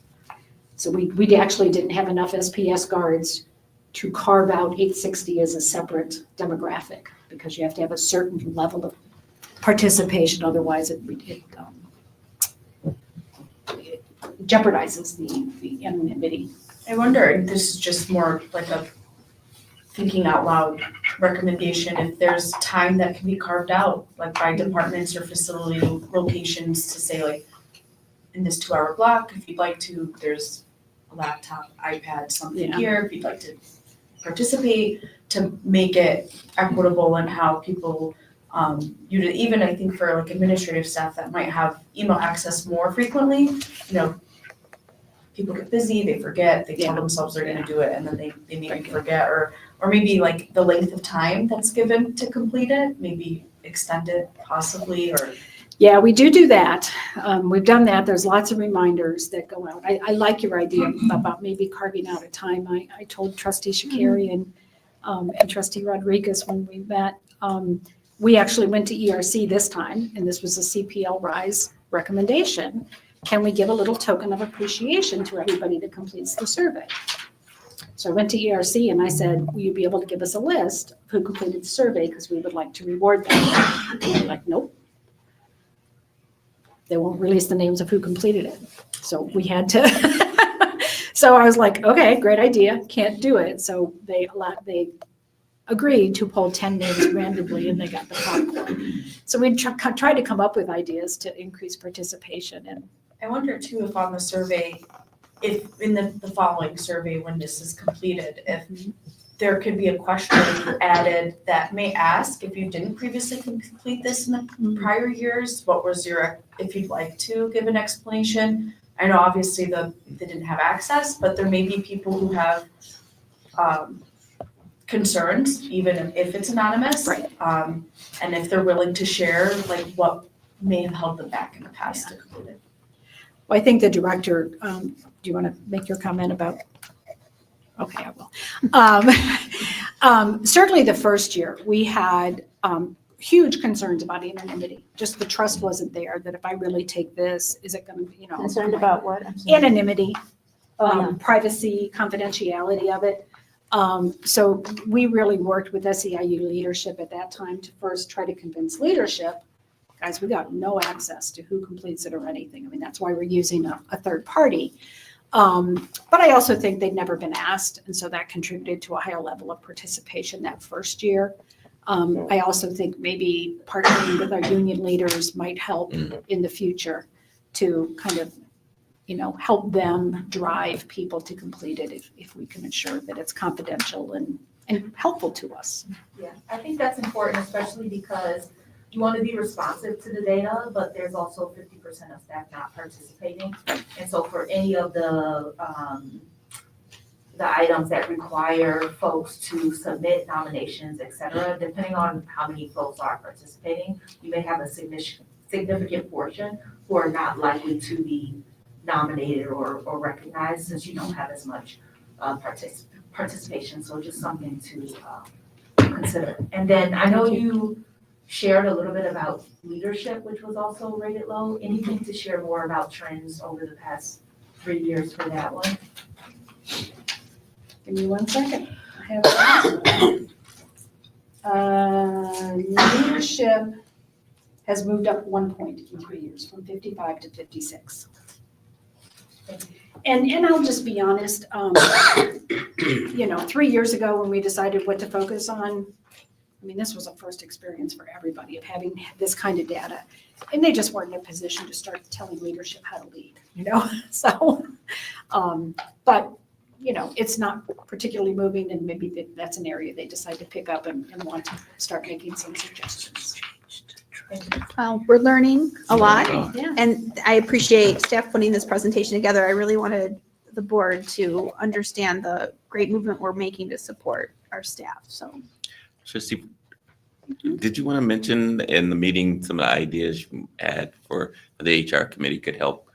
So we actually didn't have enough SPS guards to carve out 860 as a separate demographic because you have to have a certain level of participation, otherwise it jeopardizes the anonymity. I wonder if this is just more like a thinking out loud recommendation, if there's time that can be carved out, like by departments or facility locations to say like, in this 2-hour block, if you'd like to, there's a laptop, iPad, something Yeah. here, if you'd like to participate, to make it equitable and how people, even I think for like administrative staff that might have email access more frequently, people get busy, they forget, they tell themselves they're gonna do it, and then they maybe forget, or maybe like the length of time that's given to complete it, maybe extend it possibly, or. Yeah, we do that. We've done that. There's lots of reminders that go out. I like your idea about maybe carving out a time. I told Trustee Shakari and Trustee Rodriguez when we met, we actually went to ERC this time, and this was a CPL RISE recommendation. Can we give a little token of appreciation to everybody that completes the survey? So I went to ERC and I said, will you be able to give us a list of who completed the survey because we would like to reward them? They're like, nope. They won't release the names of who completed it. So we had to, so I was like, okay, great idea, can't do it. So they agreed to pull 10 names randomly and they got the popcorn. So we tried to come up with ideas to increase participation. And I wonder too if on the survey, if in the following survey, when this is completed, if there could be a question added that may ask if you didn't previously complete this in the prior years, what was if you'd like to give an explanation. I know obviously they didn't have access, but there may be people who have concerns, even if it's anonymous. Right. And if they're willing to share, like what may have held them back in the past to complete it. well, I think the director, do you want to make your comment about? Okay, I will. Certainly the first year, we had huge concerns about anonymity. Just the trust wasn't there, that if I really take this, is it going to, Concerned about what? I'm sorry. anonymity, Oh, privacy, confidentiality of it. So we really worked with SEIU leadership at that time to first try to convince leadership, guys, we got no access to who completes it or anything. I mean, that's why we're using a third party. But I also think they'd never been asked, and so that contributed to a higher level of participation that first year. I also think maybe partnering with our union leaders might help in the future to kind of, help them drive people to complete it if we can ensure that it's confidential and helpful to us. Yeah, I think that's important, especially because you want to be responsive to the data, but there's also 50% of staff not participating. And so for any of the items that require folks to submit nominations, et cetera, depending on how many folks are participating, you may have a significant portion who are not likely to be nominated or recognized since you don't have as much participation, so just something to consider. And then I know you shared a little bit about leadership, which was also rated low. Anything to share more about trends over the past 3 years for that one? Give me 1 second. I have leadership has moved up 1 point in 3 years, from 55 to 56. And I'll just be honest, 3 years ago when we decided what to focus on, I mean, this was a first experience for everybody of having this kind of data. And they just weren't in a position to start telling leadership how to lead, So, but, it's not particularly moving, and maybe that's an area they decide to pick up and want to start making some suggestions. We're learning a lot, Yeah. and I appreciate staff putting this presentation together. I really wanted the board to understand the great movement we're making to support our staff, so. Trustee, did you want to mention in the meeting some of the ideas you had for the HR committee could help?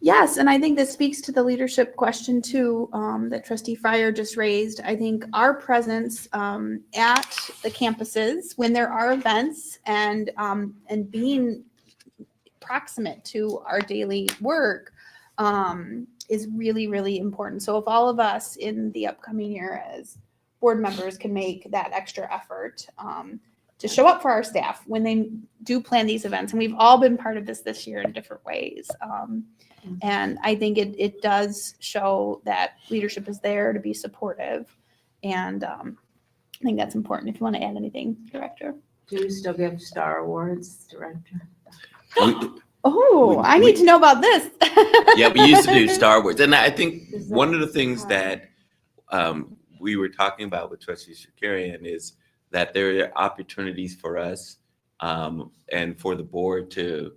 Yes, and I think this speaks to the leadership question too, that Trustee Fryer just raised. I think our presence at the campuses when there are events and being proximate to our daily work is really, really important. So if all of us in the upcoming year as board members can make that extra effort to show up for our staff when they do plan these events, and we've all been part of this year in different ways. And I think it does show that leadership is there to be supportive. And I think that's important. If you want to add anything, Director. Do you still give Star Awards, Director? Oh, I need to know about this. Yeah, we used to do Star Wars. And I think one of the things that we were talking about with Trustee Shakarian is that there are opportunities for us and for the board to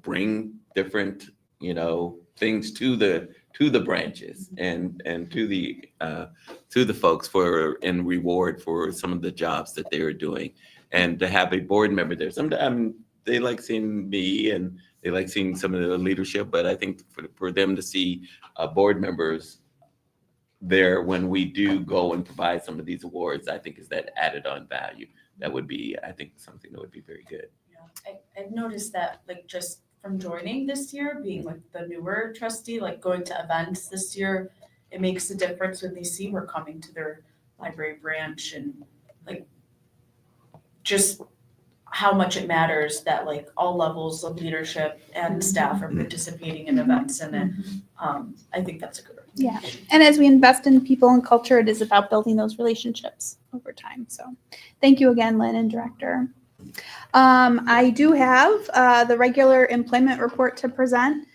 bring different, things to the branches and to the folks in reward for some of the jobs that they are doing, and to have a board member there. Sometimes they like seeing me and they like seeing some of the leadership, but I think for them to see board members there when we do go and provide some of these awards, I think is that added on value. That would be, I think, something that would be very good. I've noticed that, just from joining this year, being the newer trustee, going to events this year, it makes a difference when they see we're coming to their library branch, and just how much it matters that all levels of leadership and staff are participating in events, and then I think that's a good. Yeah, and as we invest in people and culture, it is about building those relationships over time. So thank you again, Lynn and Director. I do have the regular employment report to present,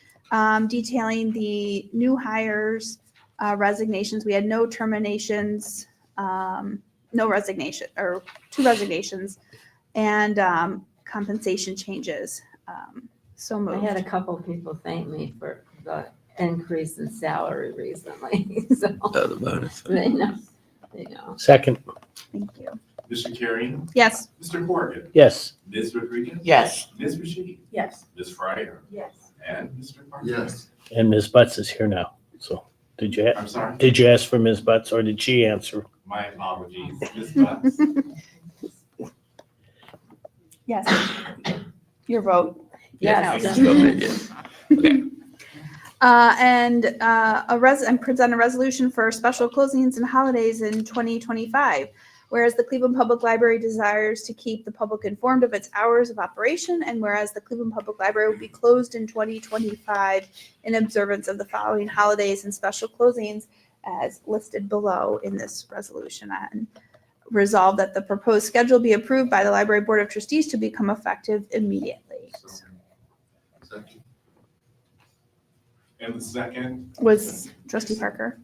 detailing the new hires, resignations. We had no terminations, no resignation, or 2 resignations, and compensation changes. So I moved. had a couple people thank me for the increase in salary recently, so The bonus. they know. Second, Thank you. Ms. Shakarian? Yes. Mr. Corrigan? yes. Ms. Rodriguez? Yes. Ms. Rashid? Yes. Ms. Fryer? Yes. And Mr. Parker? Yes. And Ms. Butts is here now. So I'm sorry, did you ask for Ms. Butts, or did she answer? my apologies. Ms. Butts? Yes. Your vote. Yes. Yes. Yes. Okay. And present a resolution for special closings and holidays in 2025. Whereas the Cleveland Public Library desires to keep the public informed of its hours of operation, and whereas the Cleveland Public Library will be closed in 2025 in observance of the following holidays and special closings as listed below in this resolution. And resolved that the proposed schedule be approved by the Library Board of Trustees to become effective immediately. Second. And the second, Was Trustee Parker?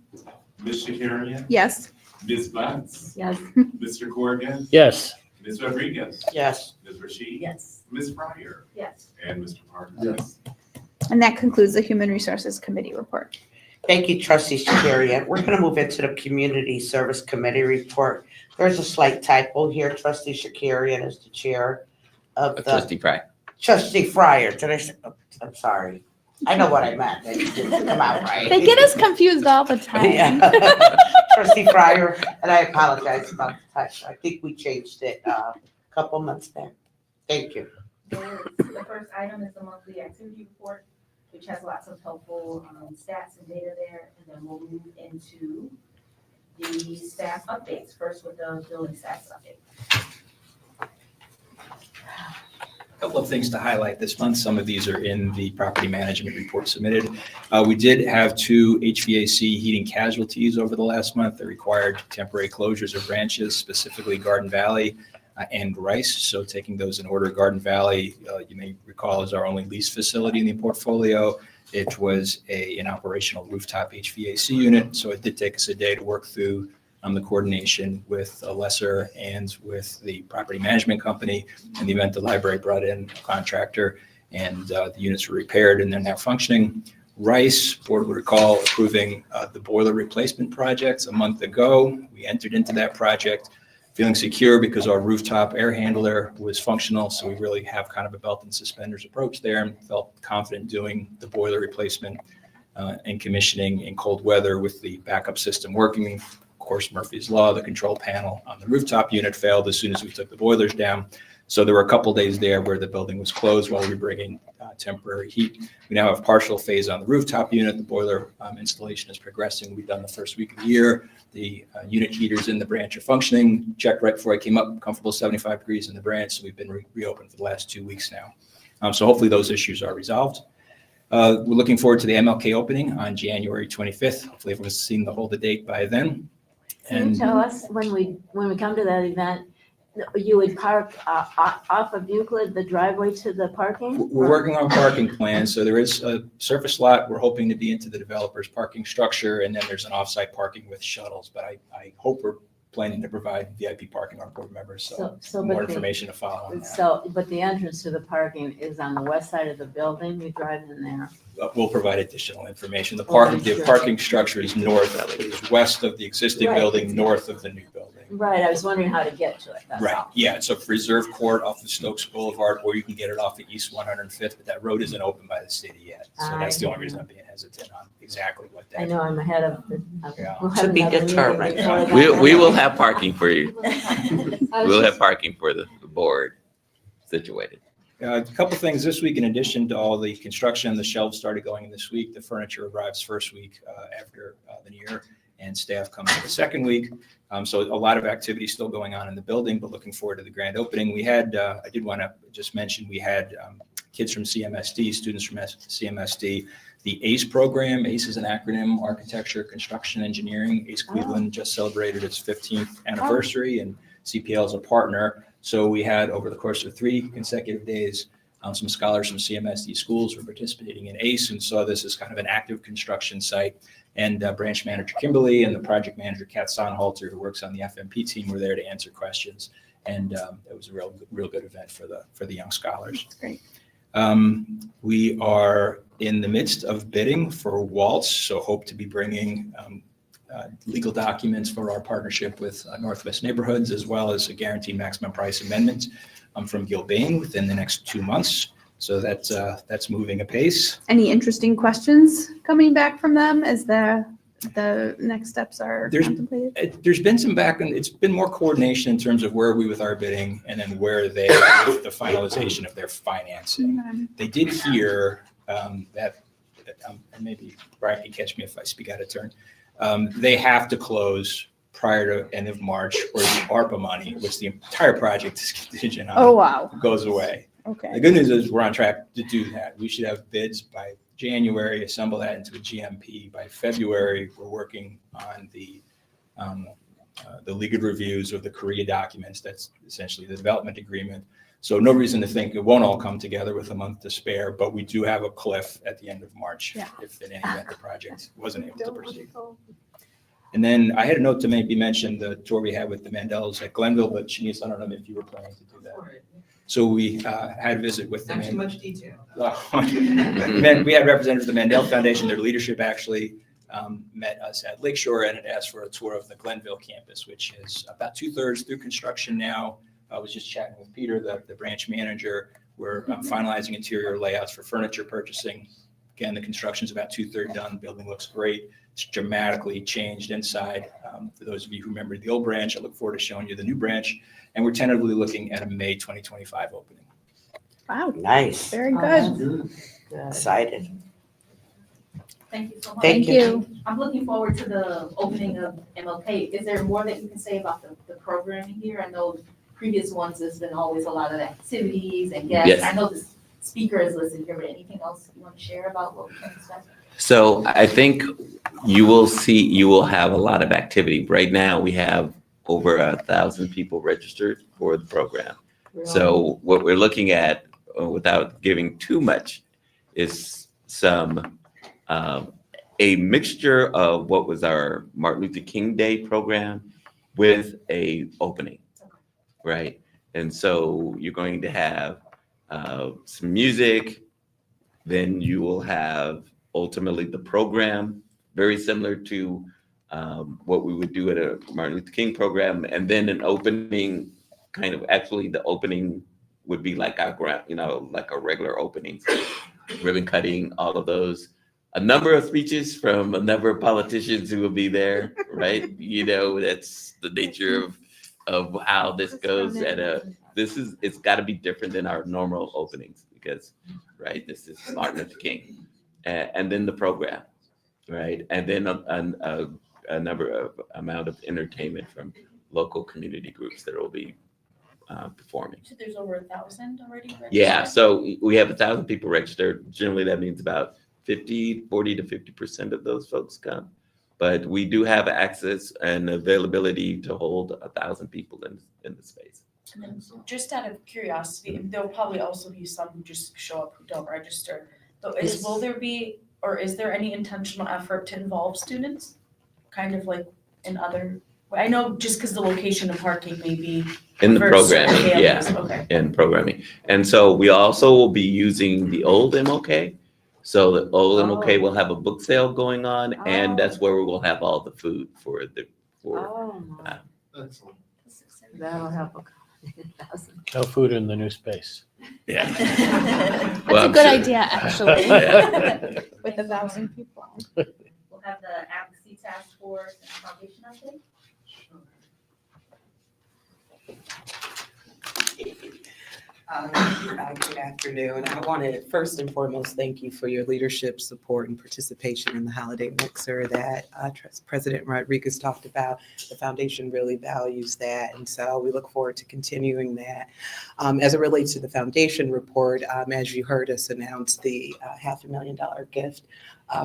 Ms. Shakarian? Yes. Ms. Butts? Yes, Mr. Corrigan? Yes. Ms. Rodriguez? Yes. Ms. Rashid? yes. Ms. Fryer? Yes. And Mr. Parker? Yes. And that concludes the Human Resources Committee report. Thank you, Trustee Shakarian. We're going to move into the Community Service Committee report. There's a slight typo here. Trustee Shakarian is the chair of the. Trustee Fry. Trustee Fryer. Did I say? I'm sorry. I know what I meant, that it didn't come out right. They get us confused all the time. Yeah. Trustee Fryer, and I apologize about the touch. I think we changed it a couple months back. Thank you. The first item is the monthly activity report, which has lots of helpful stats and data there. And then we'll move into the staff updates, first with the building stats update. Couple of things to highlight this month. Some of these are in the property management report submitted. We did have 2 HVAC heating casualties over the last month that required temporary closures of branches, specifically Garden Valley and Rice. So taking those in order, Garden Valley, you may recall, is our only lease facility in the portfolio. It was an operational rooftop HVAC unit, so it did take us a day to work through the coordination with a lesser and with the property management company. In the event, the library brought in a contractor, and the units were repaired and they're now functioning. Rice, board would recall approving the boiler replacement project a month ago. We entered into that project feeling secure because our rooftop air handler was functional. So we really have kind of a belt and suspenders approach there, and felt confident doing the boiler replacement and commissioning in cold weather with the backup system working. Of course, Murphy's Law, the control panel on the rooftop unit failed as soon as we took the boilers down. So there were a couple days there where the building was closed while we were bringing temporary heat. We now have partial phase on the rooftop unit. The boiler installation is progressing. We've done the first week of the year. The unit heaters in the branch are functioning. Checked right before I came up, comfortable 75 degrees in the branch. So we've been reopened for the last 2 weeks now. So hopefully those issues are resolved. We're looking forward to the MLK opening on January 25th. Hopefully everyone's seen the hold the date by then. Can you tell us when we come to that event, you would park off of Euclid, the driveway to the parking? We're working on parking plans. So there is a surface lot. We're hoping to be into the developer's parking structure, and then there's an offsite parking with shuttles. But I hope we're planning to provide VIP parking to our board members. So more information to follow on that. So, but the entrance to the parking is on the west side of the building. You drive in there. We'll provide additional information. The parking structure is west of the existing Right. building, north of the new building. Right, I was wondering how to get to it, that's Right, all. yeah, it's a reserve court off of Stokes Boulevard, or you can get it off of East 105th, but that road isn't open by the city yet. So that's the only reason I'm being hesitant on exactly what that. I know I'm ahead of the. Yeah. we'll have To be another meeting determined. before that. We will have parking for you. I was We'll have just- parking for the board situated. A couple things this week, in addition to all the construction, the shelves started going in this week. The furniture arrives first week after the new year, and staff comes in the second week. So a lot of activity still going on in the building, but looking forward to the grand opening. We had, I did want to just mention, we had kids from CMSD, students from CMSD. The ACE program, ACE is an acronym, Architecture, Construction, Engineering. ACE Cleveland just celebrated its 15th anniversary, and CPL is a partner. So we had, over the course of 3 consecutive days, some scholars from CMSD schools were participating in ACE and saw this as kind of an active construction site. And branch manager Kimberly and the project manager Kat Sonhalter, who works on the FMP team, were there to answer questions. And it was a real good event for the young scholars. Great. We are in the midst of bidding for Waltz, so hope to be bringing legal documents for our partnership with Northwest Neighborhoods, as well as a guaranteed maximum price amendment from Gilbane within the next 2 months. So that's moving apace. Any interesting questions coming back from them as the next steps are contemplated? There's been some it's been more coordination in terms of where are we with our bidding, and then where they are with the finalization of their financing. They did hear that, and maybe Brian can catch me if I speak out of turn, they have to close prior to end of March, or the ARPA money, which the entire project is contingent on. Oh, wow. Goes away. Okay. The good news is we're on track to do that. We should have bids by January, assemble that into a GMP by February. We're working on the legal reviews of the Korea documents. That's essentially the development agreement. So no reason to think it won't all come together with a month to spare, but we do have a cliff at the end of March if in any event the project wasn't able to proceed. And then I had a note to maybe mention the tour we had with the Mandels at Glenville, but Shanice, I don't know if you were planning to do that. So we had a visit with them. Not too much detail. We had representatives of the Mandel Foundation. Their leadership actually met us at Lakeshore and had asked for a tour of the Glenville campus, which is about 2/3 through construction now. I was just chatting with Peter, the branch manager. We're finalizing interior layouts for furniture purchasing. Again, the construction's about 2/3 done. The building looks great. It's dramatically changed inside. For those of you who remember the old branch, I look forward to showing you the new branch. And we're tentatively looking at a May 2025 opening. Wow, Nice, very good. excited. Thank you so much. Thank you. I'm looking forward to the opening of MLK. Is there more that you can say about the programming here? I know previous ones, there's been always a lot of activities and guests. Yes. I know the speaker is listed here, but anything else you want to share about what we can expect? So I think you will have a lot of activity. Right now, we have over 1,000 people registered for the program. So what we're looking at, without giving too much, is a mixture of what was our Martin Luther King Day program with a opening, right? And so you're going to have some music, then you will have ultimately the program, very similar to what we would do at a Martin Luther King program, and then an opening, kind of, actually the opening would be like our like a regular opening, ribbon cutting, all of those. A number of speeches from a number of politicians who will be there, right? That's the nature of how this goes it's got to be different than our normal openings because, right, this is Martin Luther King. And then the program, right? And then a number amount of entertainment from local community groups that will be performing. So there's over 1,000 already registered? Yeah, so we have 1,000 people registered. Generally, that means about 40 to 50% of those folks come. But we do have access and availability to hold 1,000 people in the space. And then just out of curiosity, there'll probably also be some who just show up who don't register. So will there be, or is there any intentional effort to involve students? Kind of like in other, I know just because the location of parking may be. In the for certain programming, yeah. families. Okay. In programming. And so we also will be using the old MLK. So the old MLK will have a book sale going on, and that's where we will have all the food for. Excellent. That'll help. No food in the new space. Yeah. That's Well, a I'm good sure. idea, actually, Yeah. with 1,000 people. We'll have the advocacy task force and foundation update. Good afternoon. I want to first and foremost thank you for your leadership, support, and participation in the holiday mixer that President Rodriguez talked about. The foundation really values that, and so we look forward to continuing that. As it relates to the foundation report, as you heard us announce the $500,000 gift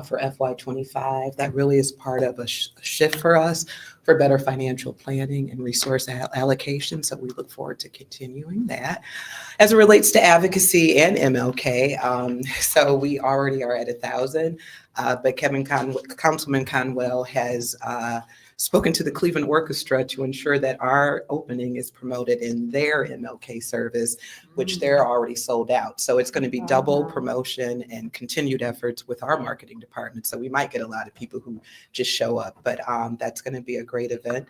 for FY25, that really is part of a shift for us for better financial planning and resource allocation. So we look forward to continuing that. As it relates to advocacy and MLK, so we already are at 1,000, but Councilman Conwell has spoken to the Cleveland Orchestra to ensure that our opening is promoted in their MLK service, which they're already sold out. So it's going to be double promotion and continued efforts with our marketing department. So we might get a lot of people who just show up, but that's going to be a great event.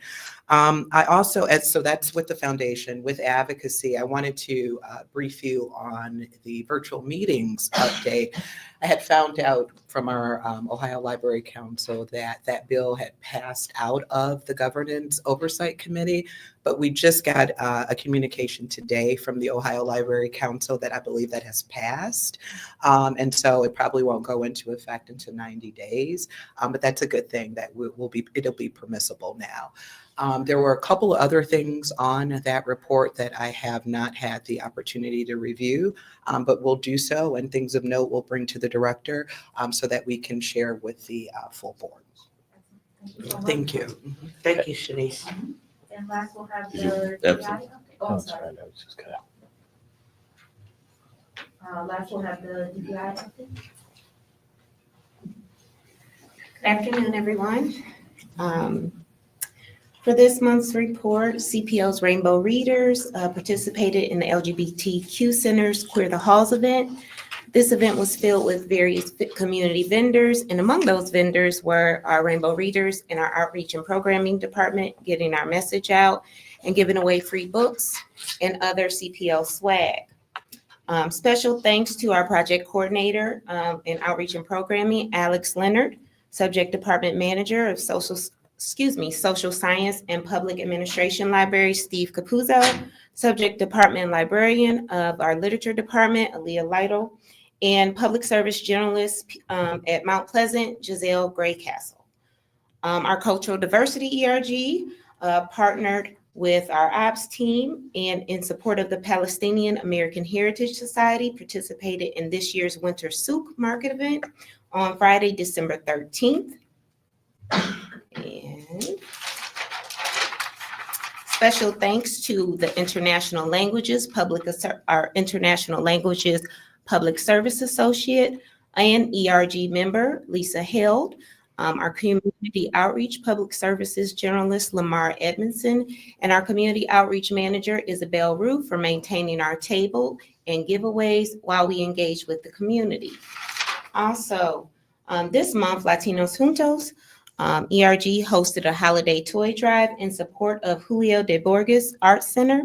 I also, so that's with the foundation. With advocacy, I wanted to brief you on the virtual meetings update. I had found out from our Ohio Library Council that that bill had passed out of the Governance Oversight Committee, but we just got a communication today from the Ohio Library Council that I believe that has passed. And so it probably won't go into effect until 90 days, but that's a good thing that it'll be permissible now. There were a couple of other things on that report that I have not had the opportunity to review, but we'll do so, and things of note we'll bring to the director so that we can share with the full board. Thank you. Thank you, Shanice. And last we'll have Did you- the that's- DPI update. Oh, I'm sorry. I was just gonna- Last we'll have the DPI update. Good afternoon, everyone. For this month's report, CPL's Rainbow Readers participated in the LGBTQ Center's Queer the Halls event. This event was filled with various community vendors, and among those vendors were our Rainbow Readers and our Outreach and Programming Department, getting our message out and giving away free books and other CPL swag. Special thanks to our project coordinator in outreach and programming, Alex Leonard, subject department manager of social science and public administration library, Steve Capuzzo, subject department librarian of our literature department, Aaliyah Lytle, and public service journalist at Mount Pleasant, Giselle Graycastle. Our cultural diversity ERG partnered with our ops team and in support of the Palestinian American Heritage Society, participated in this year's Winter Souk Market event on Friday, December 13th. And special thanks to the International Languages our International Languages Public Service Associate and ERG member, Lisa Held, our Community Outreach Public Services Journalist, Lamar Edmondson, and our Community Outreach Manager, Isabel Rue, for maintaining our table and giveaways while we engage with the community. Also, this month, Latinos Juntos, ERG hosted a holiday toy drive in support of Julio de Borges Art Center.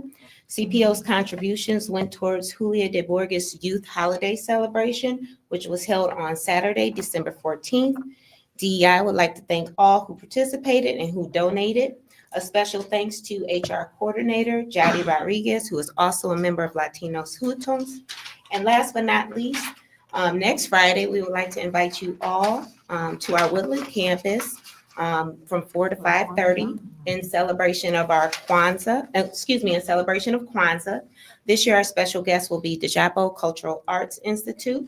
CPL's contributions went towards Julio de Borges Youth Holiday Celebration, which was held on Saturday, December 14th. DEI would like to thank all who participated and who donated. A special thanks to HR Coordinator Jadi Rodriguez, who is also a member of Latinos Juntos. And last but not least, next Friday, we would like to invite you all to our Woodland campus from 4 to 5:30 in celebration of our Kwanzaa, in celebration of Kwanzaa. This year, our special guest will be the Japo Cultural Arts Institute,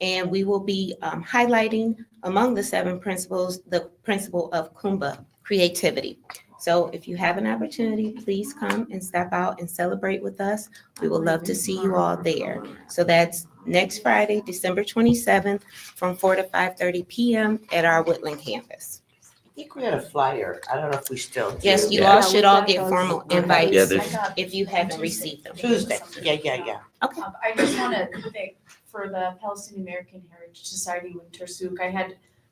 and we will be highlighting among the 7 principles, the principle of Kumba, creativity. So if you have an opportunity, please come and step out and celebrate with us. We would love to see you all there. So that's next Friday, December 27th, from 4 to 5:30 p.m. at our Woodland campus. I think we had a flyer. I don't know if we still do. Yes, you Yeah. all should all get formal invites Yeah, there's- if you haven't received them. Tuesday. Yeah. Okay. I just want to thank for the Palestinian American Heritage Society Winter Souk.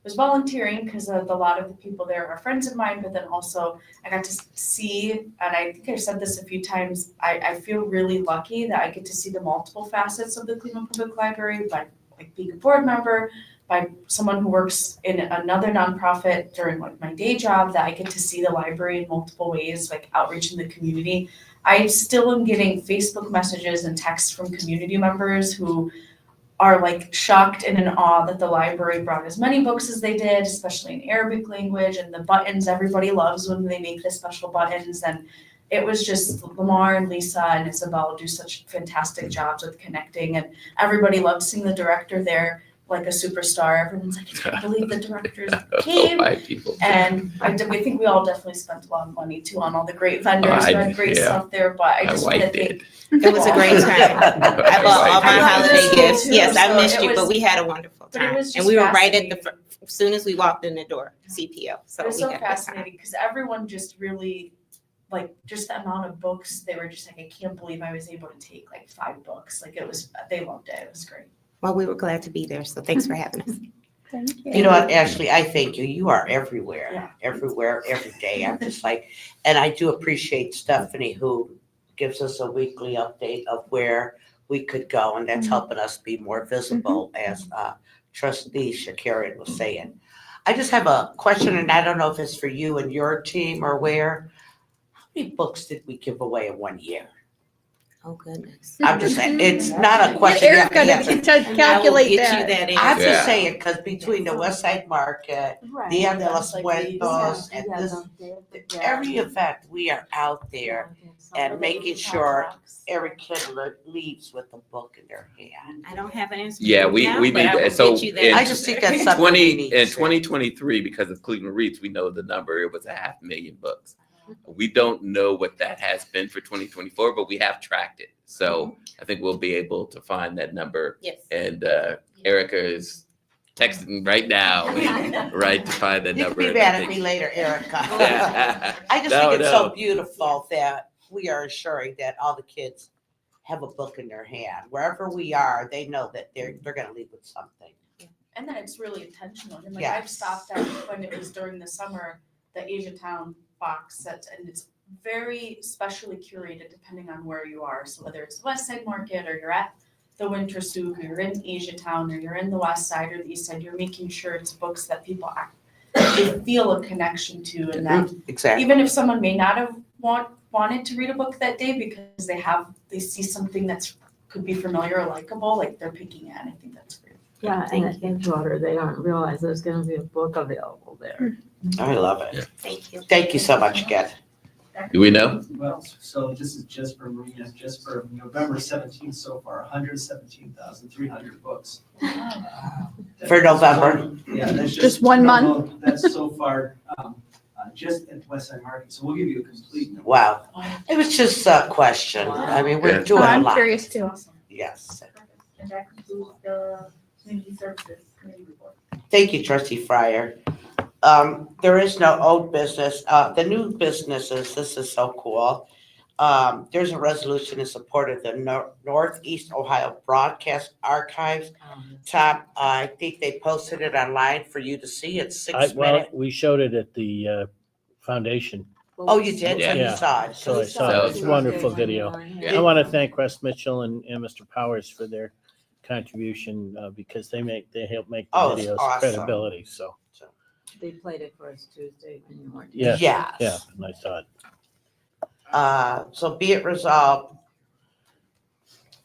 Was volunteering because a lot of the people there are friends of mine, but then also I got to see, and I think I've said this a few times, I feel really lucky that I get to see the multiple facets of the Cleveland Public Library by like being a board member, by someone who works in another nonprofit during like my day job, that I get to see the library in multiple ways, like outreach in the community. I still am getting Facebook messages and texts from community members who are like shocked and in awe that the library brought as many books as they did, especially in Arabic language, and the buttons everybody loves when they make the special buttons. And it was just Lamar and Lisa and Isabel do such fantastic jobs with connecting, and everybody loved seeing the director there like a superstar. Everyone's like, I can't believe the directors came. And we think we all definitely spent a lot of money too on all the great vendors who had great stuff there, but I just want to thank. It was a great time. I bought all my holiday gifts. Yes, I missed you, but we had a wonderful But it time. was And just we were right at fascinating. as soon as we walked in the door, CPL. So It was we so had a good time. fascinating because everyone just really, like, just the amount of books, they were just like, I can't believe I was able to take like 5 books. Like they loved it. It was great. Well, we were glad to be there. So thanks for having us. Thank you. You know what, Ashley, I thank you. You are everywhere, Yeah. everywhere, every day. I'm just like, and I do appreciate Stephanie, who gives us a weekly update of where we could go, and that's helping us be more visible, as trustee Shakarian was saying. I just have a question, and I don't know if it's for you and your team or where. How many books did we give away in 1 year? Oh, goodness. I'm just saying, it's not a question. Eric's you have gonna to answer. calculate I will get that. you that I'm answer. just saying, because between the West Side Market, Dia de los Muertos, and this, every event, we are out there and making sure every kid leaves with a book in their hand. I don't have an answer. Yeah, for you we now, need but I will that. So get you that in- I answer. just think that's something we need. In 2023, because of Cleveland Reads, we know the number, it was 500,000 books. We don't know what that has been for 2024, but we have tracked it. So I think we'll be able to find that number. Yes. And Erica is texting right now, right, to find that You number. can be mad at me later, Erica. I just No, think it's no. so beautiful that we are ensuring that all the kids have a book in their hand. Wherever we are, they know that they're gonna leave with something. And then it's really intentional. And like Yeah. I've stopped at when it was during the summer, the Asian Town box set, and it's very specially curated depending on where you are. So whether it's the West Side Market or you're at the Winter Souk, or you're in Asiatown, or you're in the West Side or the East Side, you're making sure it's books that people they feel a connection to, and that Exactly. even if someone may not have wanted to read a book that day because they see something that's could be familiar or likable, like they're picking it, and I think that's great. Yeah, and at Edgewater, they don't realize there's gonna be a book available there. I love it. Yeah. Thank you. Thank you so much again. Do we know? Well, so this is just for Marina, just for November 17th so far, 117,300 books. For November? Yeah, that's Just one no, month? no, That's so far, just at West Side Market, so we'll give you a complete number. Wow. It was just a question. I mean, we're Yeah. doing a I'm lot. curious too. Yes. And that concludes the community services committee report. Thank you, trustee Fryer. There is no old business. The new businesses, this is so cool. There's a resolution in support of the Northeast Ohio Broadcast Archives. Tom, I think they posted it online for you to see. It's 6 minutes. We showed it at the foundation, Oh, you did? So Yeah. you saw it. so I We saw So- it. It's a wonderful video. I want to thank Russ Mitchell and Mr. Powers for their contribution because they help make the Oh, it's videos awesome. credibility. So They played it for us Tuesday when you weren't. yes, Yes. yeah, and I saw it. So be it resolved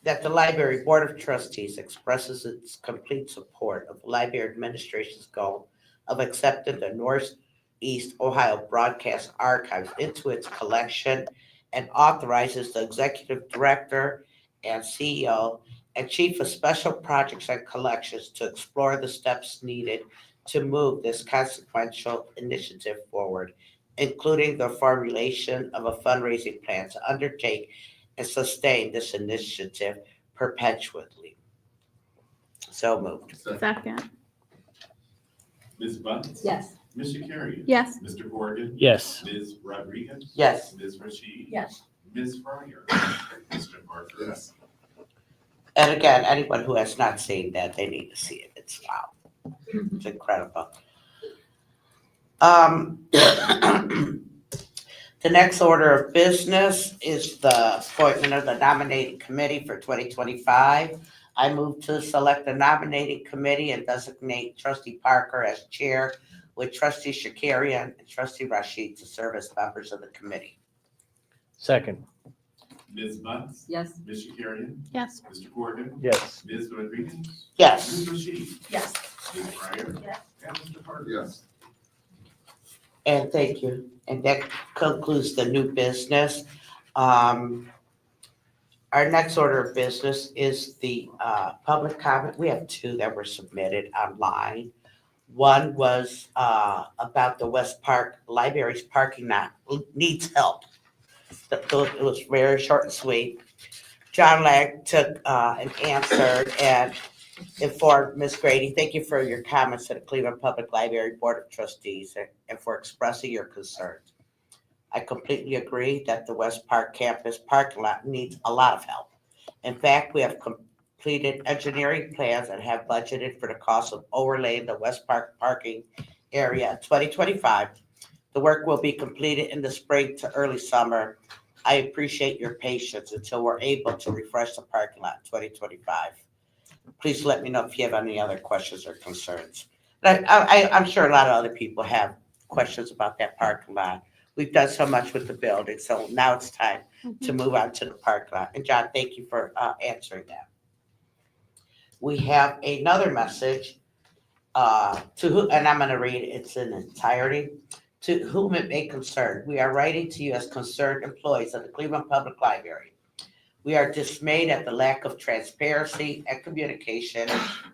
that the Library Board of Trustees expresses its complete support of the Library Administration's goal of accepting the Northeast Ohio Broadcast Archives into its collection and authorizes the Executive Director and CEO and Chief of Special Projects and Collections to explore the steps needed to move this consequential initiative forward, including the formulation of a fundraising plan to undertake and sustain this initiative perpetually. So moved. Second. Ms. Bunce? Yes. Ms. Shakarian? Yes. Mr. Corrigan? Yes. Ms. Rodriguez? Yes. Ms. Rashid? Yes. Ms. Fryer? Mr. Parker? Yes. And again, anyone who has not seen that, they need to see it. It's wow. It's incredible. The next order of business is the appointment of the nominating committee for 2025. I move to select the nominating committee and designate trustee Parker as chair with trustee Shakarian and trustee Rashid to serve as members of the committee. Second, Ms. Bunce? Yes. Ms. Shakarian? Yes. Mr. Corrigan? yes. Ms. Rodriguez? Yes. Ms. Rashid? Yes. Ms. Fryer? Yes. And Mr. Parker? Yes. And thank you. And that concludes the new business. Our next order of business is the public comment. We have two that were submitted online. One was about the West Park Library's parking lot needs help. It was very short and sweet. John Lang took and answered and informed Ms. Grady, thank you for your comments to the Cleveland Public Library Board of Trustees and for expressing your concerns. I completely agree that the West Park campus parking lot needs a lot of help. In fact, we have completed engineering plans and have budgeted for the cost of overlaying the West Park parking area in 2025. The work will be completed in the spring to early summer. I appreciate your patience until we're able to refresh the parking lot in 2025. Please let me know if you have any other questions or concerns. I'm sure a lot of other people have questions about that parking lot. We've done so much with the building, so now it's time to move on to the parking lot. And John, thank you for answering that. We have another message to who, and I'm going to read its in entirety. To whom it may concern, we are writing to you as concerned employees of the Cleveland Public Library. We are dismayed at the lack of transparency and communication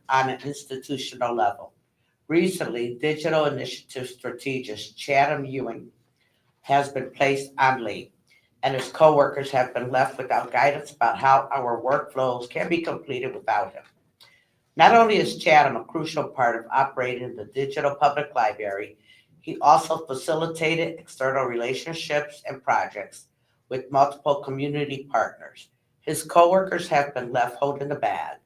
on an institutional level. Recently, digital initiative strategist Chatham Ewing has been placed on leave, and his coworkers have been left without guidance about how our workflows can be completed without him. Not only is Chatham a crucial part of operating the digital public library, he also facilitated external relationships and projects with multiple community partners. His coworkers have been left holding the bag,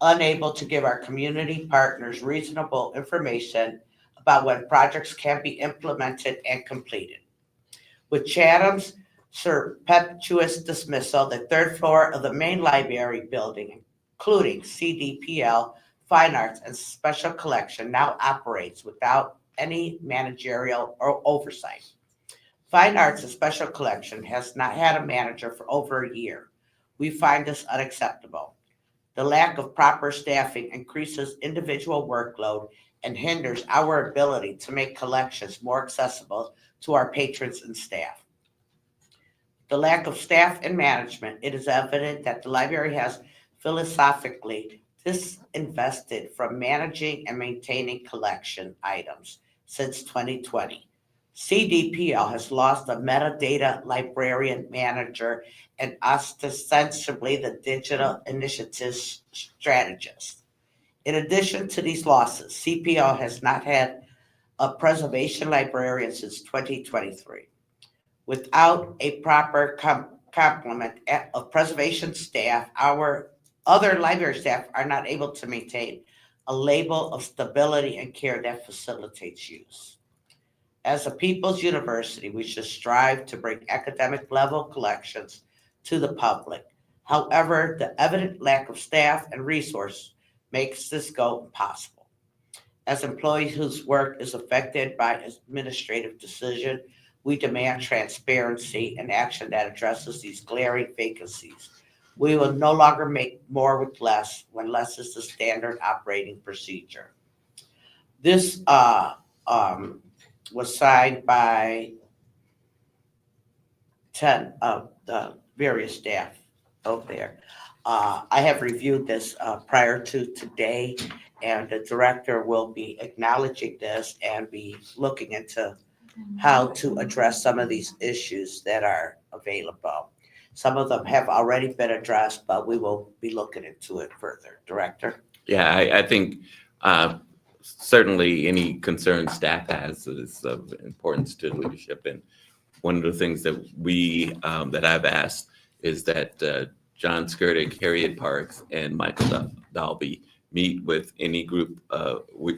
unable to give our community partners reasonable information about when projects can be implemented and completed. With Chatham's surreptitious dismissal, the third floor of the main library building including CDPL, Fine Arts, and Special Collection, now operates without any managerial or oversight. Fine Arts and Special Collection has not had a manager for over a year. We find this unacceptable. The lack of proper staffing increases individual workload and hinders our ability to make collections more accessible to our patrons and staff. The lack of staff and management, it is evident that the library has philosophically disinvested from managing and maintaining collection items since 2020. CDPL has lost a metadata librarian manager and ostensibly the digital initiatives strategist. In addition to these losses, CPL has not had a preservation librarian since 2023. Without a proper complement of preservation staff, our other library staff are not able to maintain a label of stability and care that facilitates use. As a people's university, we should strive to bring academic level collections to the public. However, the evident lack of staff and resource makes this goal impossible. As employees whose work is affected by administrative decision, we demand transparency and action that addresses these glaring vacancies. We will no longer make more with less when less is the standard operating procedure. This was signed by 10 of the various staff over there. I have reviewed this prior to today, and the director will be acknowledging this and be looking into how to address some of these issues that are available. Some of them have already been addressed, but we will be looking into it further. Director? Yeah, I think certainly any concern staff has is of importance to leadership. And one of the things that that I've asked is that John Skirdick, Harriet Parks, and Michael Dalby meet with any group,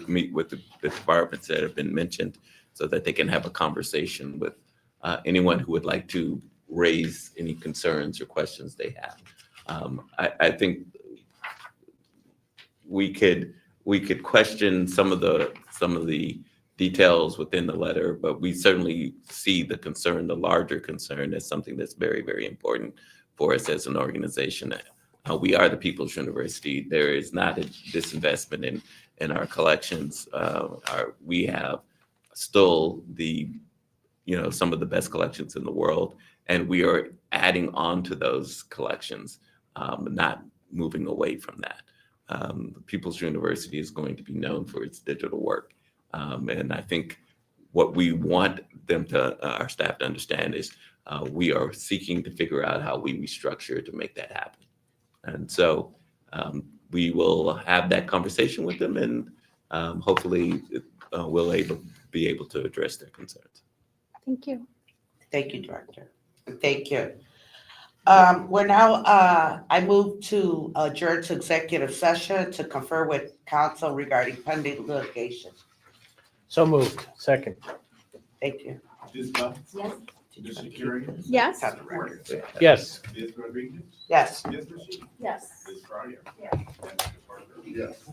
meet with the departments that have been mentioned so that they can have a conversation with anyone who would like to raise any concerns or questions they have. I think we could question some of the details within the letter, but we certainly see the concern, the larger concern, as something that's very, very important for us as an organization. We are the People's University. There is not a disinvestment in our collections. We have still some of the best collections in the world, and we are adding on to those collections, not moving away from that. The People's University is going to be known for its digital work. And I think what we want our staff to understand is we are seeking to figure out how we restructure to make that happen. And so we will have that conversation with them, and hopefully we'll be able to address their concerns. Thank you. Thank you, Director. Thank you. We're now, I move to adjourn to executive session to confer with counsel regarding pending litigation. So moved. Second. Thank you. Ms. Buck? Yes. Ms. Shakirian? Yes. Have the record. Yes. Ms. Rodriguez? Yes. Ms. Rashid? Yes. Ms. Fryer? Yes. And Mr. Parker? Yes.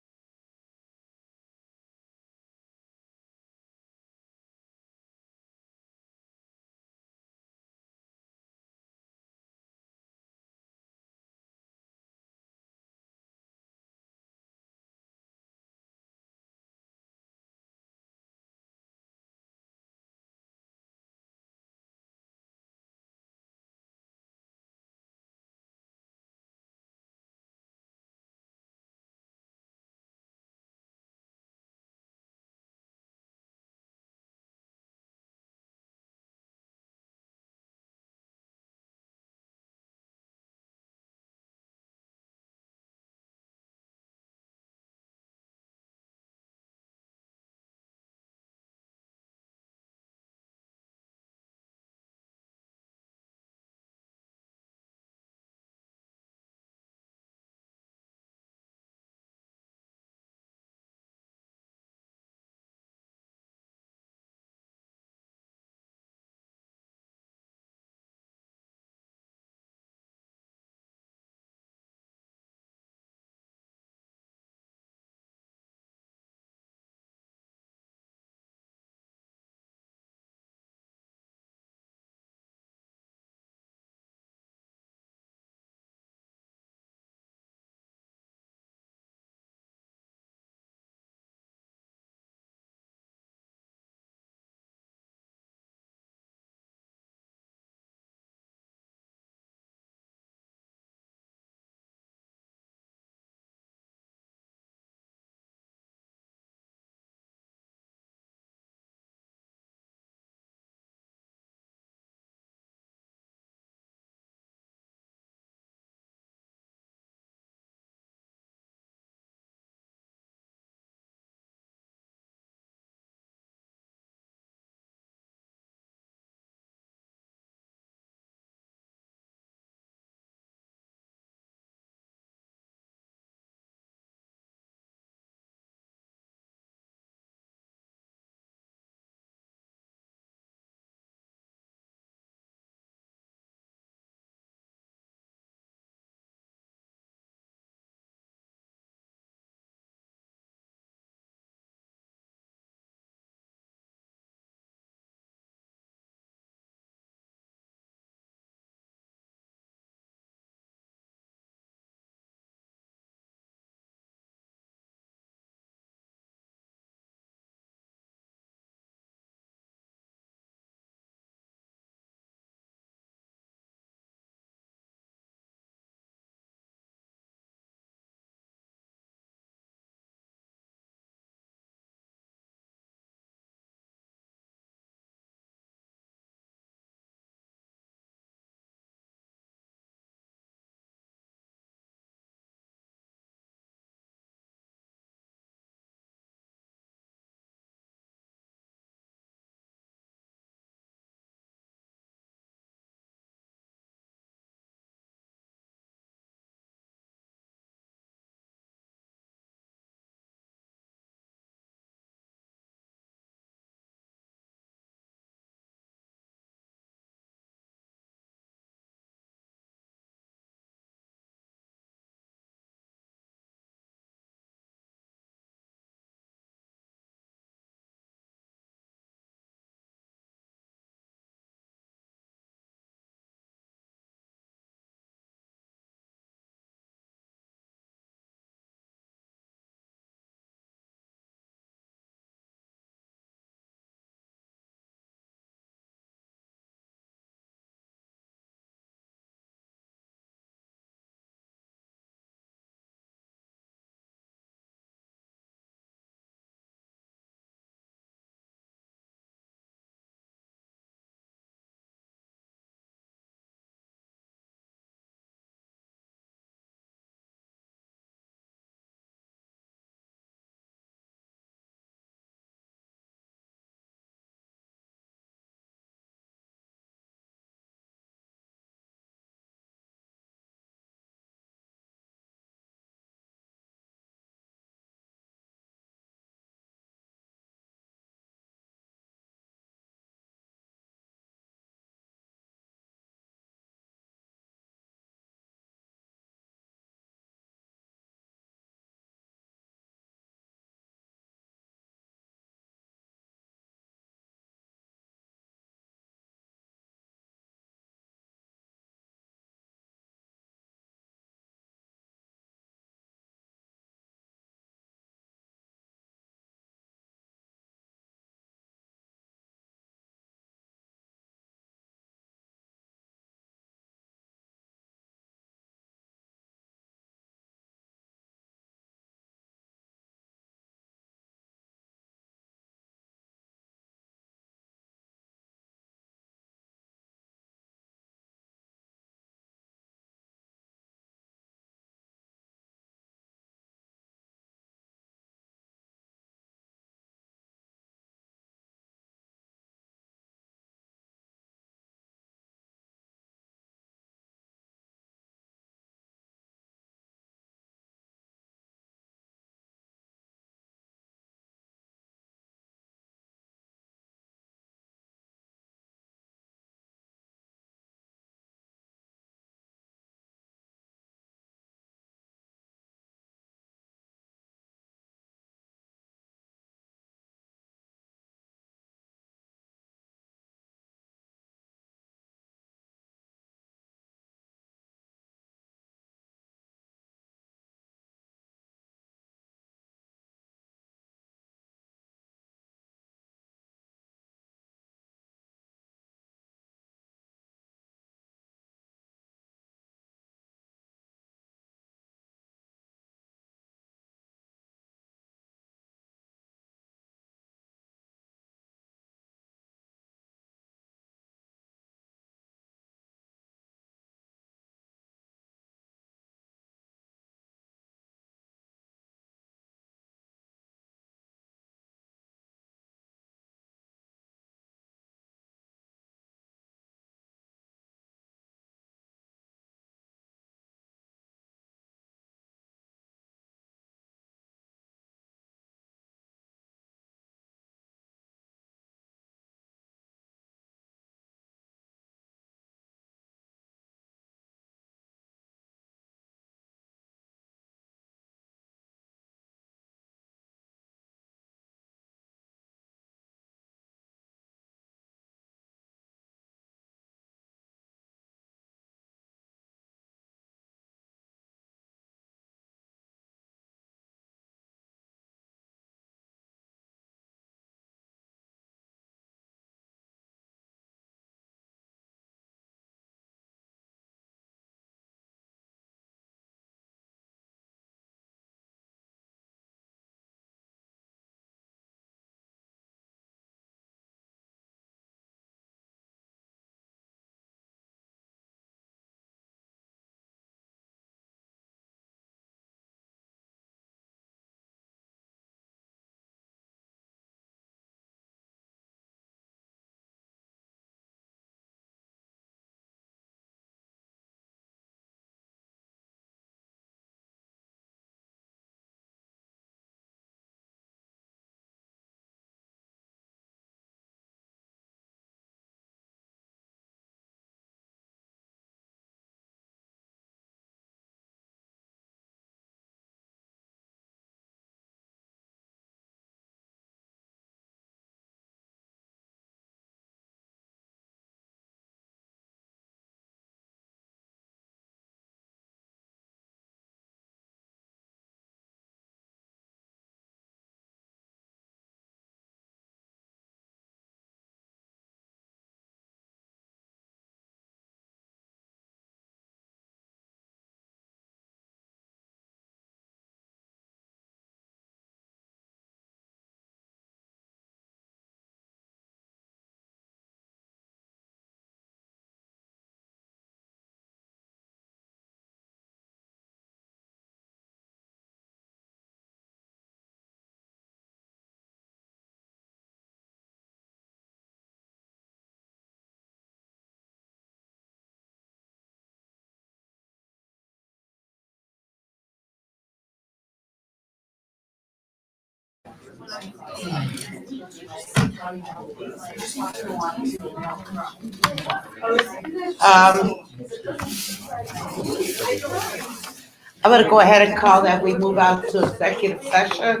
I'm gonna go ahead and call that we move out to executive session,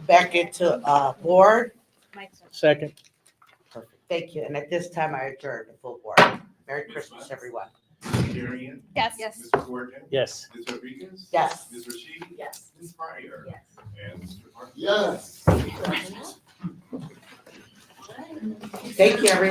back into, board. Second. Perfect. Thank you. And at this time, I adjourn the full board. Merry Christmas, everyone. Darian? Yes. Mr. Corrigan? Yes. Ms. Rodriguez? Yes. Ms. Rashid? Yes. Ms. Pryor? Yes. And Mr. Parker? Yes. Thank you, everyone.